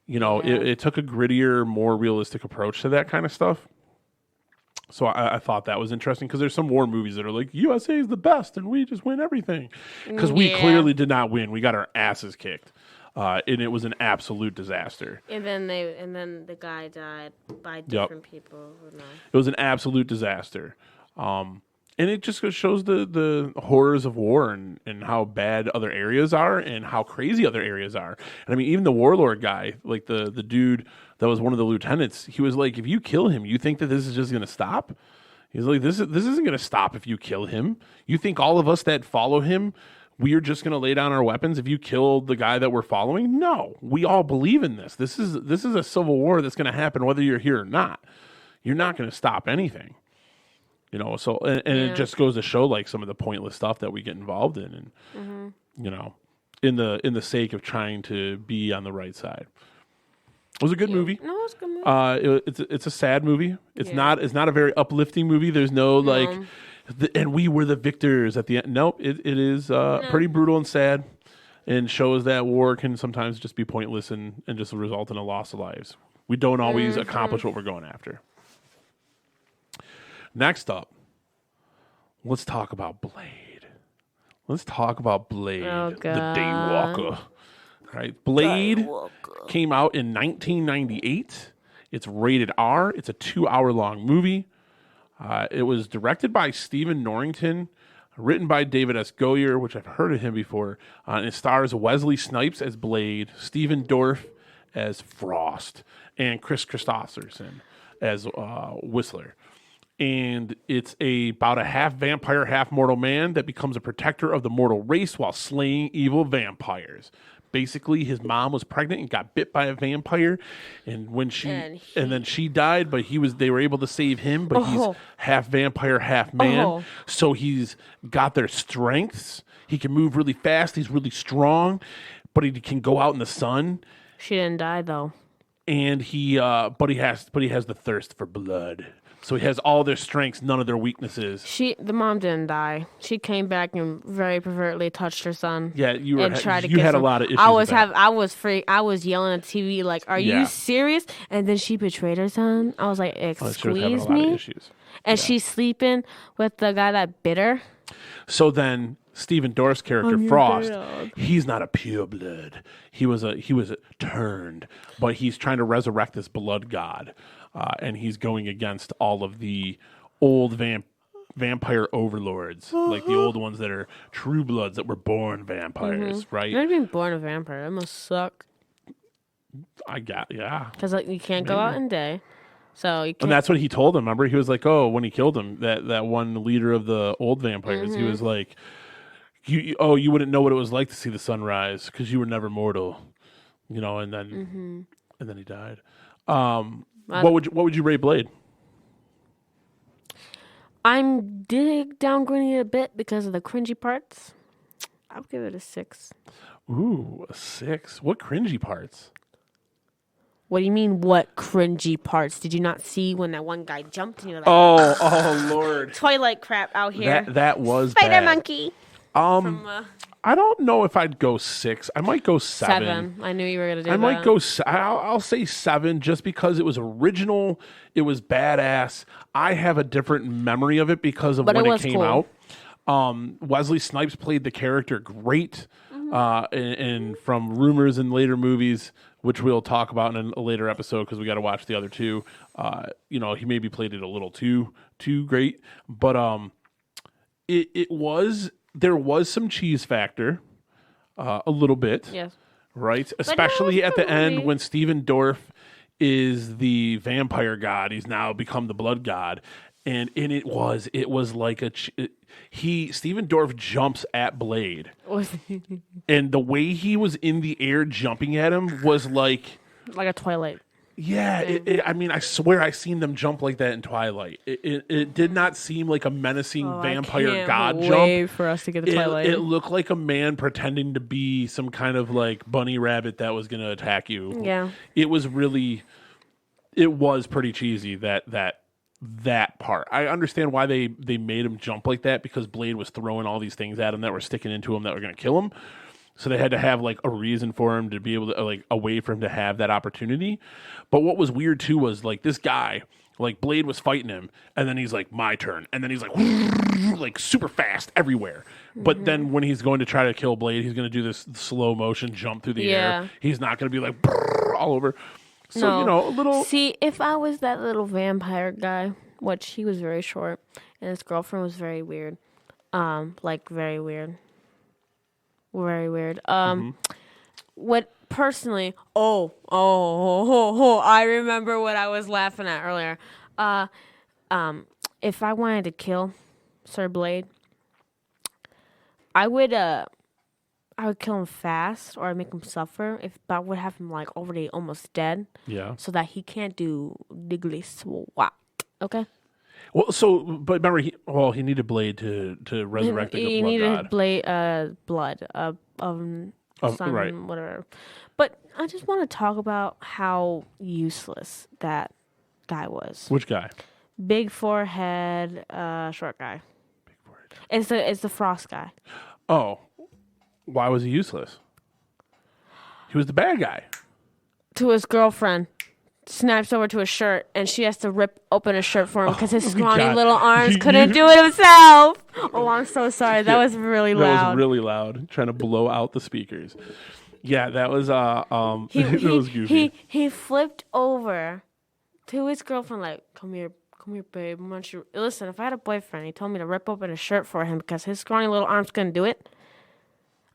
It took a grittier, more realistic approach to that kind of stuff. So I thought that was interesting because there's some war movies that are like, USA is the best and we just win everything. Because we clearly did not win. We got our asses kicked. And it was an absolute disaster. And then the guy died by different people. It was an absolute disaster. And it just shows the horrors of war and how bad other areas are and how crazy other areas are. And I mean, even the warlord guy, like the dude that was one of the lieutenants, he was like, if you kill him, you think that this is just going to stop? He's like, this isn't going to stop if you kill him. You think all of us that follow him, we're just going to lay down our weapons if you kill the guy that we're following? No, we all believe in this. This is a civil war that's going to happen whether you're here or not. You're not going to stop anything. So it just goes to show, like, some of the pointless stuff that we get involved in, and in the sake of trying to be on the right side. It was a good movie. No, it was a good movie. It's a sad movie. It's not a very uplifting movie. There's no like, and we were the victors at the end. Nope, it is pretty brutal and sad, and shows that war can sometimes just be pointless and just result in a loss of lives. We don't always accomplish what we're going after. Next up, let's talk about Blade. Oh, the Daywalker. All right, Blade came out in 1998. It's rated R. It's a 2-hour-long movie. It was directed by Stephen Norrington, written by David S. Goyer, which I've heard of him before. And it stars Wesley Snipes as Blade, Stephen Dorff as Frost, and Chris Christopherson as Whistler. And it's about a half vampire, half mortal man that becomes a protector of the mortal race while slaying evil vampires. Basically, his mom was pregnant and got bit by a vampire, and then she died. But they were able to save him. But he's half vampire, half man. So he's got their strengths. He can move really fast. He's really strong, but he can go out in the sun. She didn't die though. And he has the thirst for blood. So he has all their strengths, none of their weaknesses. The mom didn't die. She came back and very pervertly touched her son. Yeah, you had a lot of issues. I was yelling at TV like, "Are you serious?" And then she betrayed her son. I was like, "Excuse me." And she's sleeping with the guy that bit her. So then Stephen Dorff's character Frost, he's not a pure blood. He was turned, but he's trying to resurrect this blood god. And he's going against all of the old vampire overlords, like the old ones that are true bloods that were born vampires, right? Not being born a vampire, that must suck. Because you can't go out in day, so you can't. And that's what he told him. Remember, he was like, "Oh, when he killed him, that one leader of the old vampires, he was like, you wouldn't know what it was like to see the sunrise because you were never mortal, And then he died. What would you rate Blade? I'm downgrading it a bit because of the cringy parts. I'll give it a 6. Ooh, a 6. What cringy parts? What do you mean, what cringy parts? Did you not see when that one guy jumped and you're like, oh Lord. Twilight crap out here. That was Spider bad. Monkey. I don't know if I'd go 6. I might go 7. I knew you were going to do that. I might go. I'll say 7 just because it was original. It was badass. I have a different memory of it because of when it came out. Wesley Snipes played the character great. and from rumors in later movies, which we'll talk about in a later episode because we got to watch the other two. He maybe played it a little too great, but there was some cheese factor, a little bit. Yes. Right, especially at the end when Steven Dorff is the vampire god. He's now become the blood god, and it was like Steven Dorff jumps at Blade, and the way he was in the air jumping at him was like a Twilight. Yeah, I swear I seen them jump like that in Twilight. It did not seem like a menacing vampire god jump. For us to get the Twilight. It looked like a man pretending to be some kind of like bunny rabbit that was going to attack you. Yeah, it was pretty cheesy that part. I understand why they made him jump like that because Blade was throwing all these things at him that were sticking into him that were going to kill him. So they had to have like a reason for him to be able to like a way for him to have that opportunity. But what was weird too was like this guy, like Blade was fighting him, and then he's like, my turn, and then he's like super fast everywhere. But then when he's going to try to kill Blade, he's going to do this slow motion jump through the air. He's not going to be like all over. So a little. See, if I was that little vampire guy, which he was very short, and his girlfriend was very weird, very weird. Very weird. What personally? I remember what I was laughing at earlier. If I wanted to kill Sir Blade, I would kill him fast, or I'd make him suffer. But I would have him like already almost dead. Yeah. So that he can't do diggly swat. Okay. Well, but remember, he needed Blade to resurrect the blood god. He needed blood of sun, right. Whatever. But I just want to talk about how useless that guy was. Which guy? Big forehead, short guy. Big forehead. It's the Frost guy. Oh, why was he useless? He was the bad guy. To his girlfriend. Snaps over to his shirt, and she has to rip open his shirt for him because his scrawny little arms couldn't do it himself. Oh, I'm so sorry. That was really loud. That was really loud. Trying to blow out the speakers. Yeah, that was that was goofy. He flipped over to his girlfriend like, "Come here, babe. I want you." Listen, if I had a boyfriend, he told me to rip open his shirt for him because his scrawny little arms couldn't do it.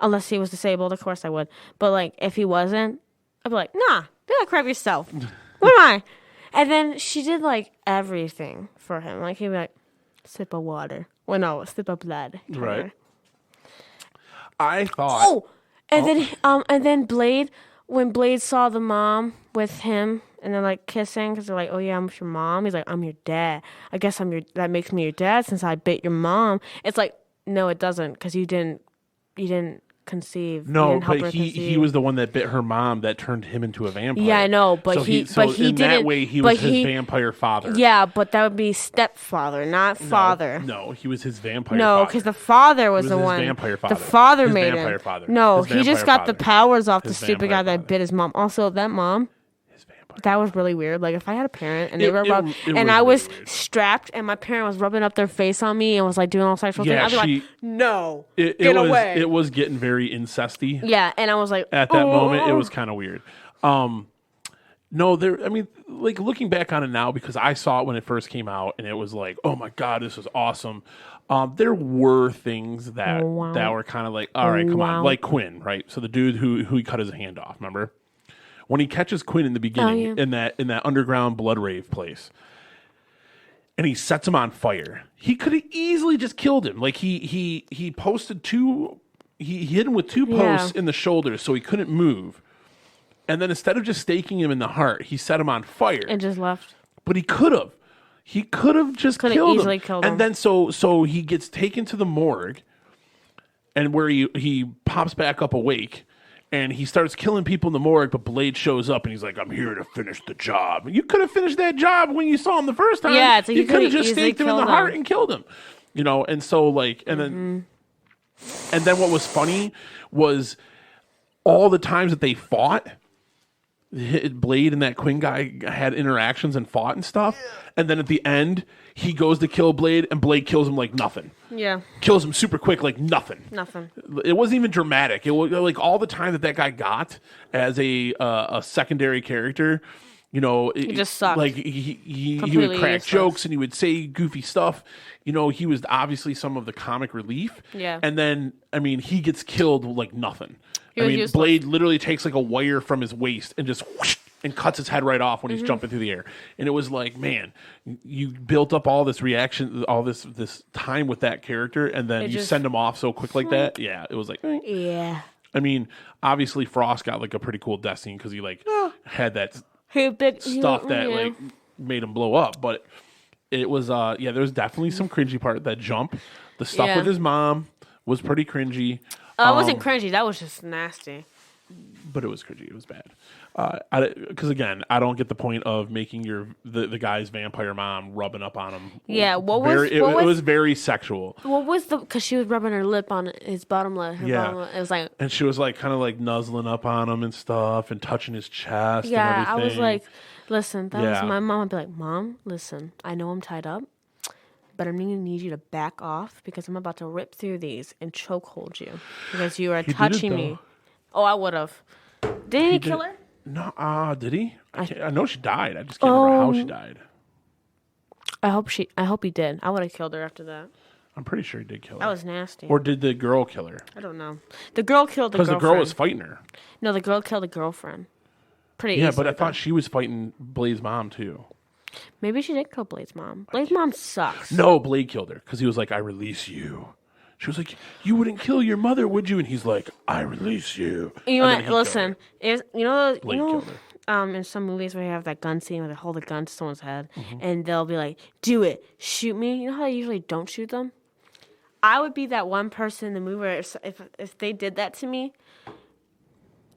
Unless he was disabled, of course I would. But like, if he wasn't, I'd be like, "Nah, do that crap yourself." What am I? And then she did like everything for him. Like he'd be like, sip of water. Well, no, sip of blood. Right. I thought. And then Blade, when Blade saw the mom with him, and they're like kissing because they're like, "Oh yeah, I'm your mom." He's like, "I'm your dad. I guess that makes me your dad since I bit your mom." It's like, no, it doesn't, because you didn't conceive. No, but he was the one that bit her mom that turned him into a vampire. Yeah, I know, but so he in didn't. That way, he was his vampire father. Yeah, but that would be stepfather, not father. No, he was his vampire. No, because the father was the one. Vampire father. The father his made vampire him. Father. No, his he just got father. the powers off the His stupid guy vampire that bit his mom. Also, that mom. That was really weird. Like, if I had a parent and they were I was strapped and my parent was rubbing up their face on me and was like doing all sexual things, I'd be like, no, get away. It was getting very incesty. Yeah, and I was like, at that moment, it was kind of weird. Like looking back on it now, because I saw it when it first came out and it was like, oh my God, this was awesome. There were things that were kind of like, all right, come on, like Quinn, right? So the dude who he cut his hand off, remember? When he catches Quinn in the beginning in that underground blood rave place, and he sets him on fire, he could have easily just killed him. Like he posted he hit him with two posts in the shoulders so he couldn't move, and then instead of just staking him in the heart, he set him on fire and just left. But he could have just killed him. And then so he gets taken to the morgue, and where he pops back up awake. And he starts killing people in the morgue, but Blade shows up and he's like, "I'm here to finish the job." You could have finished that job when you saw him the first time. Yeah, so you could have just staked him in the heart and killed him. And so like, and then what was funny was all the times that they fought, Blade and that Quinn guy had interactions and fought and stuff, and then at the end he goes to kill Blade, and Blade kills him like nothing. Yeah. Kills him super quick, like nothing. Nothing. It wasn't even dramatic. It was like all the time that guy got as a secondary character. He just sucked. Like he would Completely crack useless. jokes and he would say goofy stuff. He was obviously some of the comic relief. Yeah. And then he gets killed like nothing. He was useless. Blade literally takes like a wire from his waist and just whoosh, and cuts his head right off when he's jumping through the air. And it was like, man, you built up all this reaction, all this time with that character, and then you send him off so quick like that. Yeah, it was like, Yeah. Obviously Frost got like a pretty cool death scene because he like had that stuff that like made him blow up. But it was there was definitely some cringy part. That jump, the stuff with his mom was pretty cringy. It wasn't cringy. That was just nasty. But it was cringy. It was bad. Because again, I don't get the point of making the guy's vampire mom rubbing up on him. Yeah, it was very sexual. What was because she was rubbing her lip on his bottom lip. Bottom lip. It was like, and she was like kind of like nuzzling up on him and stuff and touching his chest. Yeah, and everything. I was like, listen, that was my mom. I'd be like, Mom, listen, I know I'm tied up, but I'm going to need you to back off because I'm about to rip through these and chokehold you because you are touching me. Oh, I would have. Didn't he kill her? No, did he? I know she died. I just can't remember how she died. I hope he did. I would have killed her after that. I'm pretty sure he did kill her. That was nasty. Or did the girl kill her? I don't know. The girl killed the girlfriend. Because the girl was fighting her. No, the girl killed the girlfriend. Pretty Yeah, easily, but I thought she was fighting Blade's mom too. Maybe she did kill Blade's mom. Blade's mom sucks. No, Blade killed her because he was like, I release you. She was like, you wouldn't kill your mother, would you? And he's like, I release you. You know what? Listen, Blade killed her. In some movies where you have that gun scene where they hold a gun to someone's head and they'll be like, do it, shoot me. You know how they usually don't shoot them? I would be that one person in the movie where if they did that to me,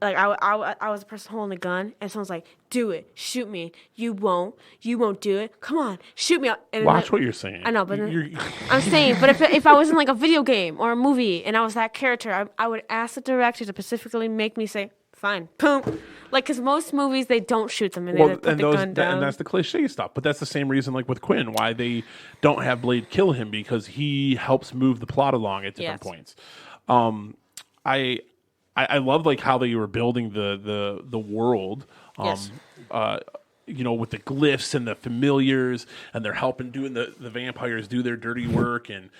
like I was the person holding a gun and someone's like, do it, shoot me. You won't do it. Come on, shoot me. And watch what you're saying. I know, but I'm saying, but if I was in like a video game or a movie and I was that character, I would ask the director to specifically make me say, fine, boom. Like, because most movies, they don't shoot them and they put the gun down. And that's the cliche stuff. But that's the same reason, like with Quinn, why they don't have Blade kill him, because he helps move the plot along at different points. I love like how they were building the world. With the glyphs and the familiars, and they're helping doing the vampires do their dirty work, and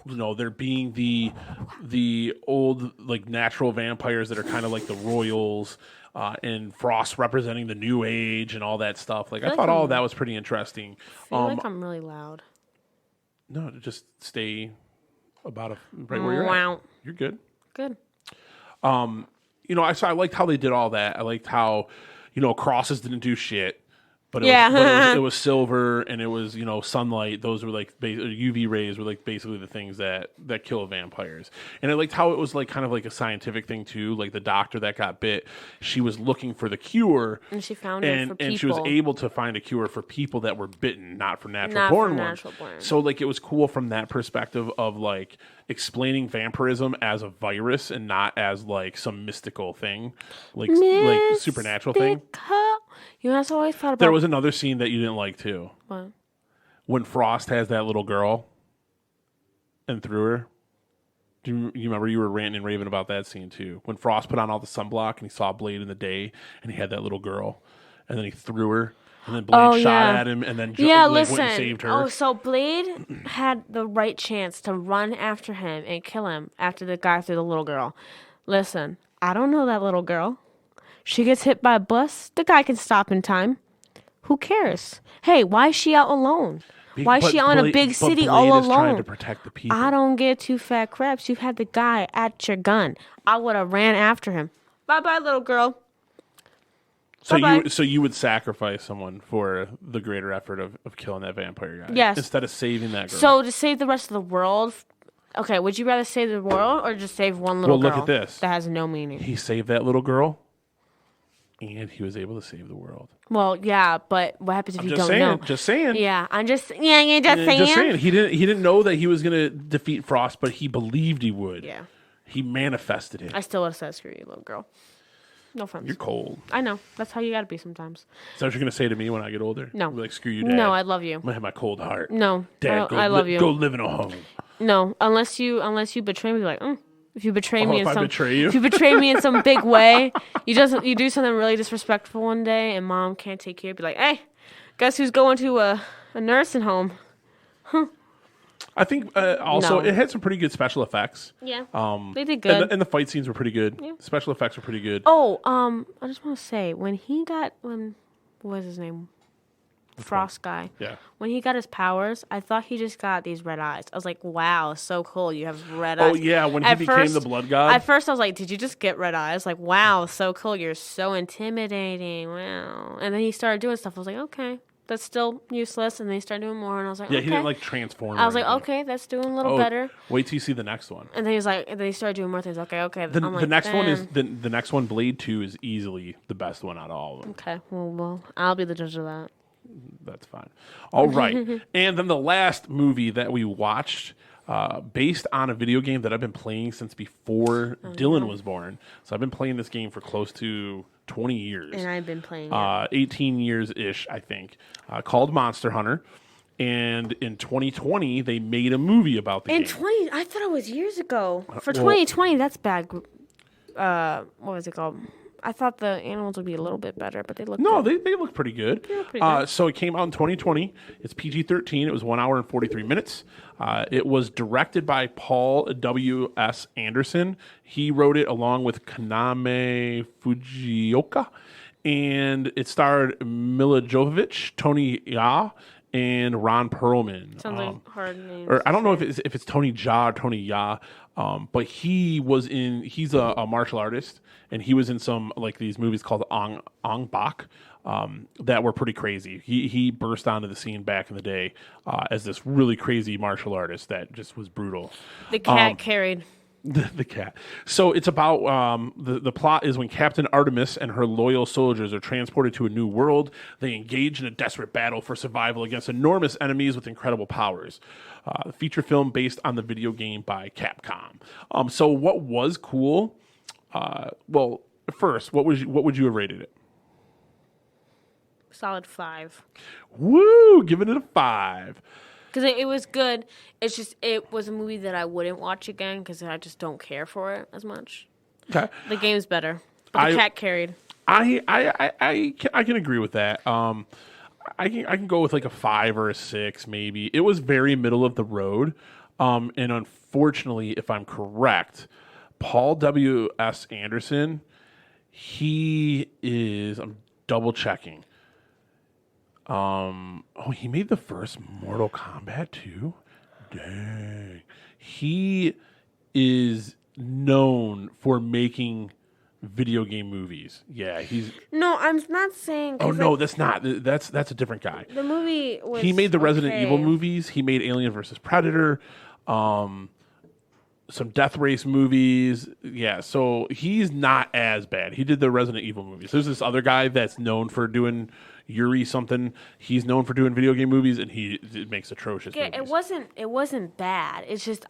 they're being the old like natural vampires that are kind of like the royals, and Frost representing the new age and all that stuff. Like I thought all of that was pretty interesting. I feel like I'm really loud. No, just stay right where you're at. You're good. Good. I liked how they did all that. I liked how, crosses didn't do shit, but it was silver and it was, sunlight. Those were like UV rays were like basically the things that kill vampires. And I liked how it was like kind of like a scientific thing too. Like the doctor that got bit, she was looking for the cure, and she found it for people. And she was able to find a cure for people that were bitten, not for natural born ones. So like it was cool from that perspective of like explaining vampirism as a virus and not as like some mystical thing, like supernatural thing. That's always thought about. There was another scene that you didn't like too. What? When Frost has that little girl and threw her. Do you remember you were ranting and raving about that scene too? When Frost put on all the sunblock and he saw Blade in the day and he had that little girl and then he threw her and then Blade shot at him and then went and saved her. Oh, so Blade had the right chance to run after him and kill him after the guy threw the little girl. Listen, I don't know that little girl. She gets hit by a bus. The guy can stop in time. Who cares? Hey, why is she out alone? Why is she out in a big city all alone? Trying to protect the people. I don't get too fat craps. You had the guy at your gun. I would have ran after him. Bye-bye, little girl. So you would sacrifice someone for the greater effort of killing that vampire guy? Yes. Instead of saving that girl. So to save the rest of the world... Okay, would you rather save the world or just save one little girl? Well, look at this. That has no meaning. He saved that little girl, and he was able to save the world. Well, yeah, but what happens if you don't know? Just saying. Yeah, I'm just saying. Just saying. He didn't know that he was going to defeat Frost, but he believed he would. Yeah. He manifested it. I still would have said, screw you, little girl. No offense. You're cold. I know. That's how you gotta be sometimes. Is that what you're gonna say to me when I get older? No. You'll be like, screw you, Dad. No, I love you. I'm gonna have my cold heart. No, Dad, I love you. Go live in a home. No, unless you betray me, like, if you betray me betray you? if you betray me in some big way, you do something really disrespectful one day, and Mom can't take care. Be like, hey, guess who's going to a nursing home? I think also No. it had some pretty good special effects. Yeah, they did good. And the fight scenes were pretty good. Yeah. Special effects were pretty good. Oh, I just want to say what was his name? Frost guy. Yeah. When he got his powers, I thought he just got these red eyes. I was like, wow, so cool. You have red eyes. Oh, yeah, when he became the blood god. At first, I was like, did you just get red eyes? Like, wow, so cool. You're so intimidating. Wow. And then he started doing stuff. I was like, okay, that's still useless. And then he started doing more. And I was like, yeah, okay. he didn't like transform. I was like, okay, that's doing a little better. Wait till you see the next one. And then then he started doing more things. Okay. The next one is the next one. Blade 2 is easily the best one out of all of them. Okay, well, I'll be the judge of that. That's fine. All right. And then the last movie that we watched, based on a video game that I've been playing since before Dylan was born. So I've been playing this game for close to 20 years. And I've been playing 18 years-ish, I think, called Monster Hunter. And in 2020, they made a movie about the game. I thought it was years ago. For 2020, that's bad. What was it called? I thought the animals would be a little bit better, but they look good. They look pretty good. They look pretty good. So it came out in 2020. It's PG-13. It was 1 hour and 43 minutes. It was directed by Paul W.S. Anderson. He wrote it along with Kaname Fujioka. And it starred Mila Jovovich, Tony Jaa, and Ron Perlman. Sounds like hard names. Or I don't know if it's Tony Jaa or Tony Jaa, but he's a martial artist, and he was in some like these movies called Ong Bak that were pretty crazy. He burst onto the scene back in the day as this really crazy martial artist that just was brutal. The cat carried. The cat. So it's about the plot is when Captain Artemis and her loyal soldiers are transported to a new world. They engage in a desperate battle for survival against enormous enemies with incredible powers. The feature film based on the video game by Capcom. So what was cool? Well, first, what would you have rated it? Solid 5. Woo! Giving it a 5. Because it was good. It's just, it was a movie that I wouldn't watch again because I just don't care for it as much. Okay. The game's better. But the cat carried. I can agree with that. I can go with like a 5 or a 6 maybe. It was very middle of the road. And unfortunately, if I'm correct, Paul W.S. Anderson, I'm double checking. He made the first Mortal Kombat too? Dang. He is known for making video game movies. Yeah, he's... No, I'm not saying... Oh, no, that's not. That's a different guy. The movie was... He made the Resident Evil movies. He made Alien vs. Predator. Some Death Race movies. Yeah, so he's not as bad. He did the Resident Evil movies. There's this other guy that's known for doing Yuri something. He's known for doing video game movies, and he makes atrocious movies. It wasn't bad. It's just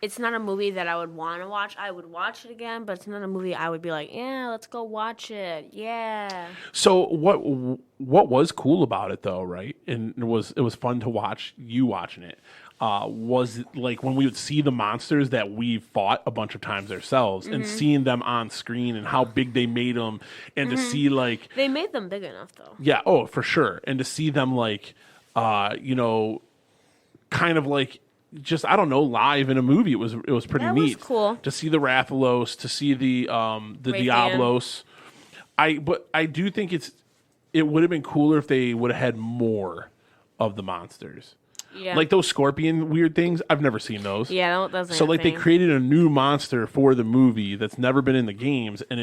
it's not a movie that I would want to watch. I would watch it again, but it's not a movie I would be like, yeah, let's go watch it. Yeah. So what was cool about it though, right? And it was fun to watch you watching it. Was like when we would see the monsters that we fought a bunch of times ourselves, and seeing them on screen and how big they made them, and to see like they made them big enough though. Yeah, oh for sure, and to see them like, kind of like just I don't know live in a movie. It was pretty that neat. Was cool to see the Rathalos, to see the Diablos. But I do think it would have been cooler if they would have had more of the monsters. Yeah. Like those scorpion weird things, I've never seen those. Yeah, that's so like they created a new monster for the movie that's never been in the games, and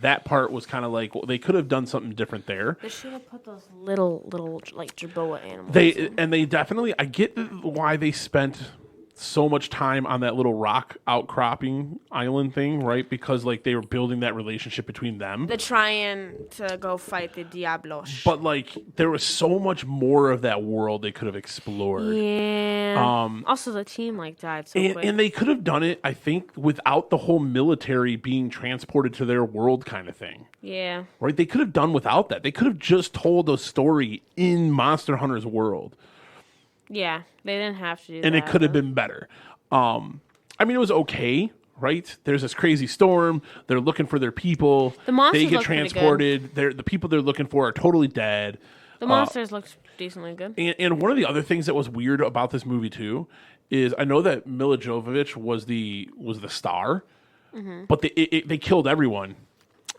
that part was kind of like they could have done something different there. They should have put those little like Jerboa animals. They definitely I get why they spent so much time on that little rock outcropping island thing, right? Because like they were building that relationship between them. They're trying to go fight the Diablos. But like there was so much more of that world they could have explored. Yeah. Also, the team like died so quick. And they could have done it, I think, without the whole military being transported to their world kind of thing. Yeah. Right? They could have done without that. They could have just told a story in Monster Hunter's world. Yeah, they didn't have to do that. And it could have been better. I mean, it was okay, right? There's this crazy storm. They're looking for their people. The monsters they get look pretty transported. The people they're looking for are totally dead. The monsters look decently good. And one of the other things that was weird about this movie too is I know that Mila Jovovich was the star, but they killed everyone.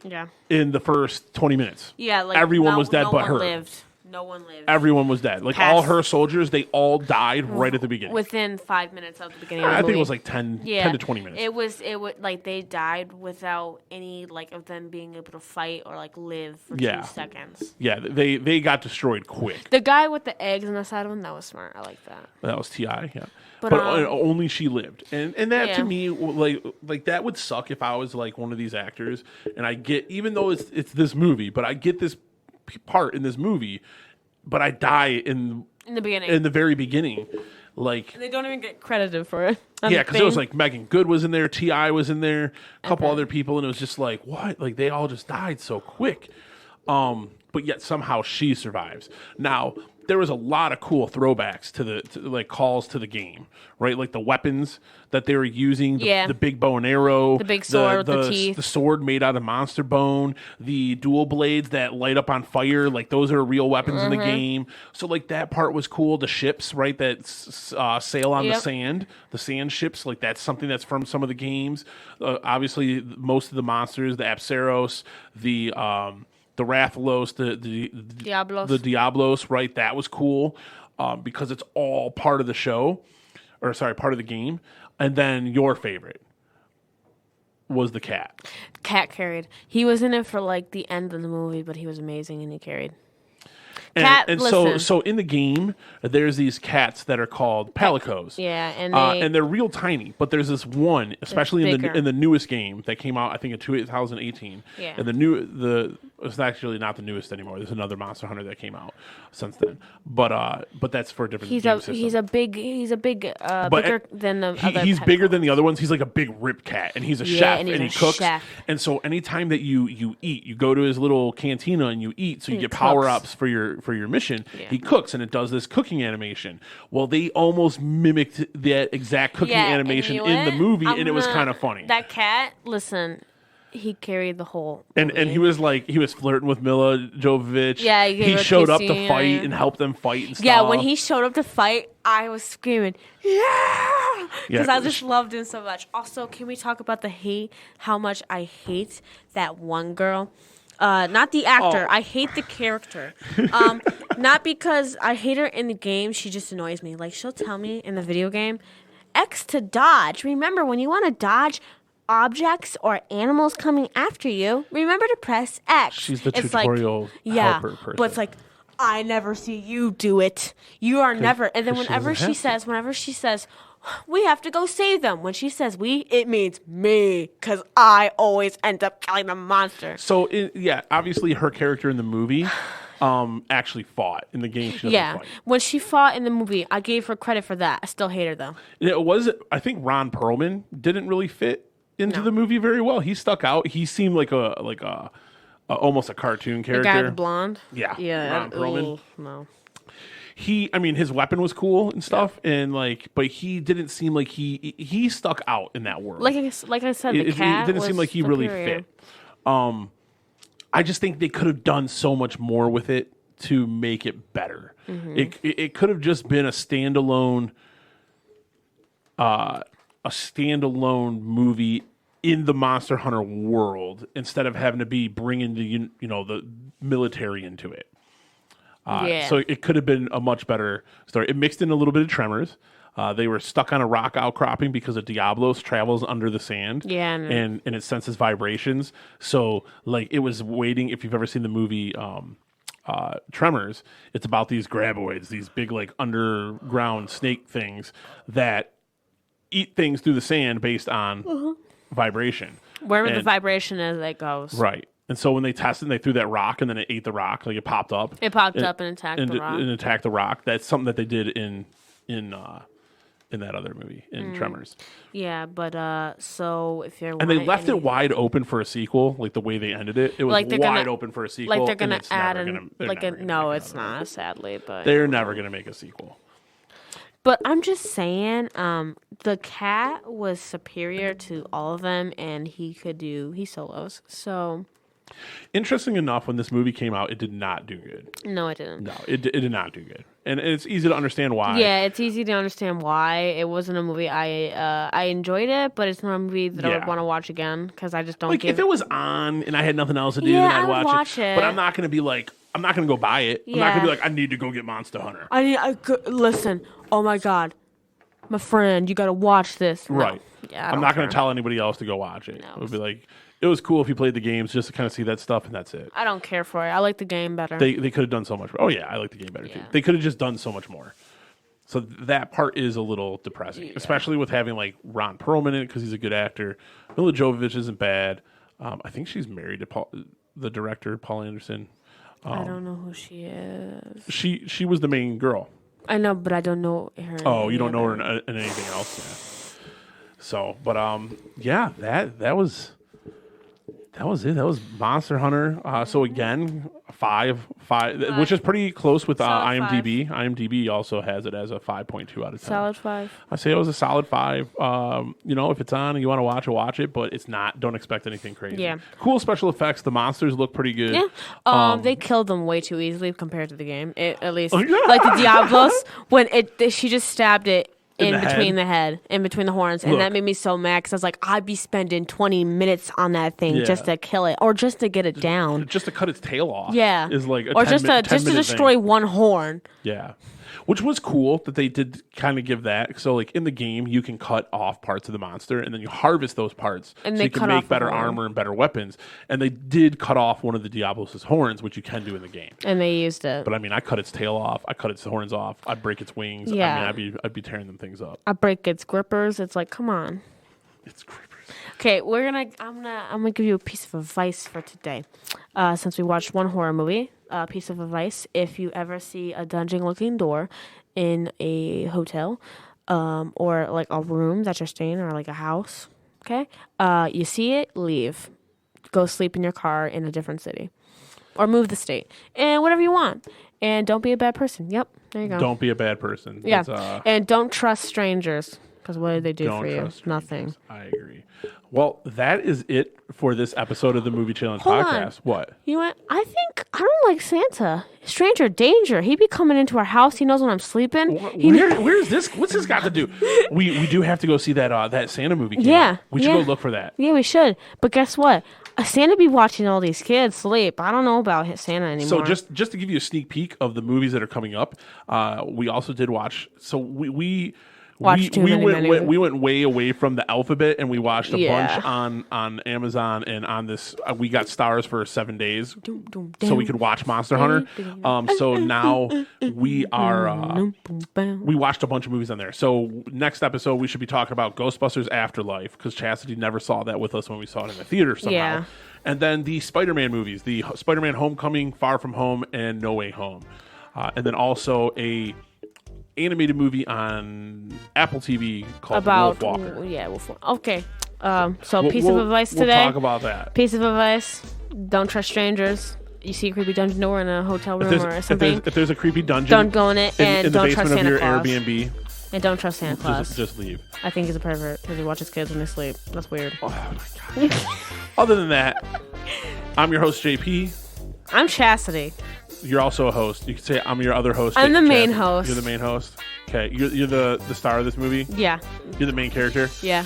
Yeah. In the first 20 minutes. Yeah, like everyone was dead but her. Lived. No one lived. Everyone was dead. Like all her soldiers, they all died right at the beginning. Within 5 minutes of the beginning of the movie. I think it was like 10 to 20 minutes. It was like they died without any like of them being able to fight or like live for 2 seconds. Yeah, they got destroyed quick. The guy with the eggs on the side of him, that was smart. I like that. That was T.I., yeah. But only she lived. And that to me, like that would suck if I was like one of these actors and I get, even though it's this movie, but I get this part in this movie, but I die in the beginning, in the very beginning, like and they don't even get credited for it. Yeah, because it was like Megan Good was in there, T.I. was in there, a couple other people, and it was just like what? Like they all just died so quick, but yet somehow she survives. Now there was a lot of cool throwbacks to like calls to the game, right? Like the weapons that they were using, the big bow and arrow, the big sword with the teeth, the sword made out of monster bone, the dual blades that light up on fire, like those are real weapons in the game. So like that part was cool. The ships, right, that sail on the sand ships, like that's something that's from some of the games. Obviously, most of the monsters, the Apsaros, the Rathalos, the Diablos, right? That was cool because it's all part of the show, part of the game. And then your favorite was the cat. Cat carried. He was in it for like the end of the movie, but he was amazing and he carried. And so in the game, there's these cats that are called palicos. Yeah, and they're real tiny. But there's this one, especially in the newest game that came out, I think in 2018. Yeah. And it's actually not the newest anymore. There's another Monster Hunter that came out since then. But that's for a different game system. He's bigger than the other. He's bigger than the other ones. He's like a big rip cat, and he's a chef, and he cooks. Chef. And so anytime that you eat, you go to his little cantina and you eat, so you get power ups for your mission. Yeah. He cooks, and it does this cooking animation. Well, they almost mimicked that exact cooking animation in the movie, and it was kind of funny. That cat, listen. He carried the whole movie. And he was flirting with Mila Jovovich. Yeah, he showed up to fight and help them fight and stuff. Yeah, when he showed up to fight, I was screaming, yeah! Because I just loved him so much. Also, can we talk about how much I hate that one girl? Not the actor. I hate the character. Not because I hate her in the game. She just annoys me. Like, she'll tell me in the video game, X to dodge. Remember, when you want to dodge objects or animals coming after you, remember to press X. She's the tutorial helper person. But it's like, I never see you do it. You are never. And then whenever she says, we have to go save them. When she says we, it means me, because I always end up killing the monster. So, obviously her character in the movie actually fought. In the game, she doesn't fight. When she fought in the movie, I gave her credit for that. I still hate her, though. I think Ron Perlman didn't really fit into the movie very well. He stuck out. He seemed like a almost a cartoon character. The guy with blonde? Yeah. Ron Perlman. No. His weapon was cool and stuff, and but he didn't seem like he stuck out in that world. Like I said, the cat it didn't seem like he really fit. I just think they could have done so much more with it to make it better. Mm-hmm. It could have just been a standalone movie in the Monster Hunter world instead of having to be bringing the military into it. So it could have been a much better story. It mixed in a little bit of Tremors. They were stuck on a rock outcropping because of Diablos travels under the sand. Yeah, and it senses vibrations. So it was waiting. If you've ever seen the movie Tremors, it's about these graboids, these big underground snake things that eat things through the sand based on vibration. Wherever the vibration is, it goes. Right. And so when they tested, they threw that rock, and then it ate the rock. Like, it popped up. It popped up and attacked the rock. And attacked the rock. That's something that they did in that other movie, in Tremors. Yeah, but so if you're... And they left it wide open for a sequel, like the way they ended it. It was Like wide open for a sequel. Like they're going to add no, it's not, sadly. But they're never going to make a sequel. But I'm just saying, the cat was superior to all of them, and he solos. So... Interesting enough, when this movie came out, it did not do good. No, it didn't. No, it did not do good. And it's easy to understand why. Yeah, it's easy to understand why. It wasn't a movie I enjoyed it, but it's not a movie that I would want to watch again because I just don't if it was on and I had nothing else to do, then I'd watch it. But I'm not going to be like, I'm not going to go buy it. I'm not going to be like, I need to go get Monster Hunter. Listen, oh my God. My friend, you got to watch this. No. Right. Yeah, I'm not going to tell anybody else to go watch it. No. It would be like... It was cool if you played the games just to kind of see that stuff, and that's it. I don't care for it. I like the game better. They could have done so much more. Oh, yeah, I like the game better, too. They could have just done so much more. So that part is a little depressing, especially with having, like, Ron Perlman in it because he's a good actor. Mila Jovovich isn't bad. I think she's married to the director, Paul Anderson. I don't know who she is. She was the main girl. I know, but I don't know her. Oh, you don't know her in anything else? Yeah. So, but, yeah, that was... That was it. That was Monster Hunter. So again, 5, which is pretty close with IMDb. 5. IMDb also has it as a 5.2 out of 10. Solid 5. I say it was a solid 5. If it's on and you want to watch it, but it's not. Don't expect anything crazy. Yeah. Cool special effects. The monsters look pretty good. Yeah. They killed them way too easily compared to the game. At least, like the Diablos, when she just stabbed it. In between the horns. And that made me so mad because I was like, I'd be spending 20 minutes on that thing just to kill it or just to get it down. Just to cut its tail off. Yeah. Is like or just to destroy one horn. Yeah. Which was cool that they did kind of give that. So, like, in the game, you can cut off parts of the monster, and then you harvest those parts and so you can make better armor and better weapons. And they did cut off one of the Diablos' horns, which you can do in the game. And they used it. But, I mean, I cut its tail off. I cut its horns off. I'd break its wings. Yeah. I mean, I'd be tearing them things up. I break its grippers. It's like, come on. It's grippers. Okay, I'm gonna give you a piece of advice for today. Since we watched one horror movie, piece of advice: if you ever see a dungeon-looking door in a hotel, or like a room that you're staying in, or like a house, okay, you see it, leave, go sleep in your car in a different city, or move the state, and whatever you want, and don't be a bad person. Yep, there you go. Don't be a bad person. Yeah, and don't trust strangers. Because what did they do for you? Nothing. I agree. Well, that is it for this episode of the Movie Challenge Hold podcast. On. What? You know what? I don't like Santa. Stranger danger. He be coming into our house. He knows when I'm sleeping. Where's this? What's this got to do? We do have to go see that Santa movie. We should go look for that. Yeah, we should. But guess what? Santa be watching all these kids sleep. I don't know about Santa anymore. So just to give you a sneak peek of the movies that are coming up, we also did watch. So we went way away from the alphabet, and we watched a bunch on Amazon and on this. We got stars for 7 days, so we could watch Monster Hunter. So now we are. We watched a bunch of movies on there. So next episode we should be talking about Ghostbusters Afterlife because Chastity never saw that with us when we saw it in the theater somehow. Yeah. And then the Spider-Man movies, the Spider-Man Homecoming, Far From Home, and No Way Home, and then also a animated movie on Apple TV called Wolf Walker. Yeah, Wolf Walker. Okay. So piece of advice today. We'll talk about that. Piece of advice: don't trust strangers. You see a creepy dungeon door in a hotel room or something. If there's a creepy dungeon, don't go in it, and in the don't trust Santa Claus. Airbnb. And don't trust Santa Claus. Just leave. I think he's a pervert because he watches kids when they sleep. That's weird. Oh my god. Other than that, I'm your host JP. I'm Chastity. You're also a host. You could say I'm your other host. I'm the main host. You're the main host. Okay, you're the star of this movie. Yeah. You're the main character. Yeah.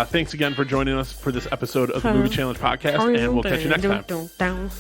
Thanks again for joining us for this episode of the Movie Challenge podcast, and we'll catch you next time.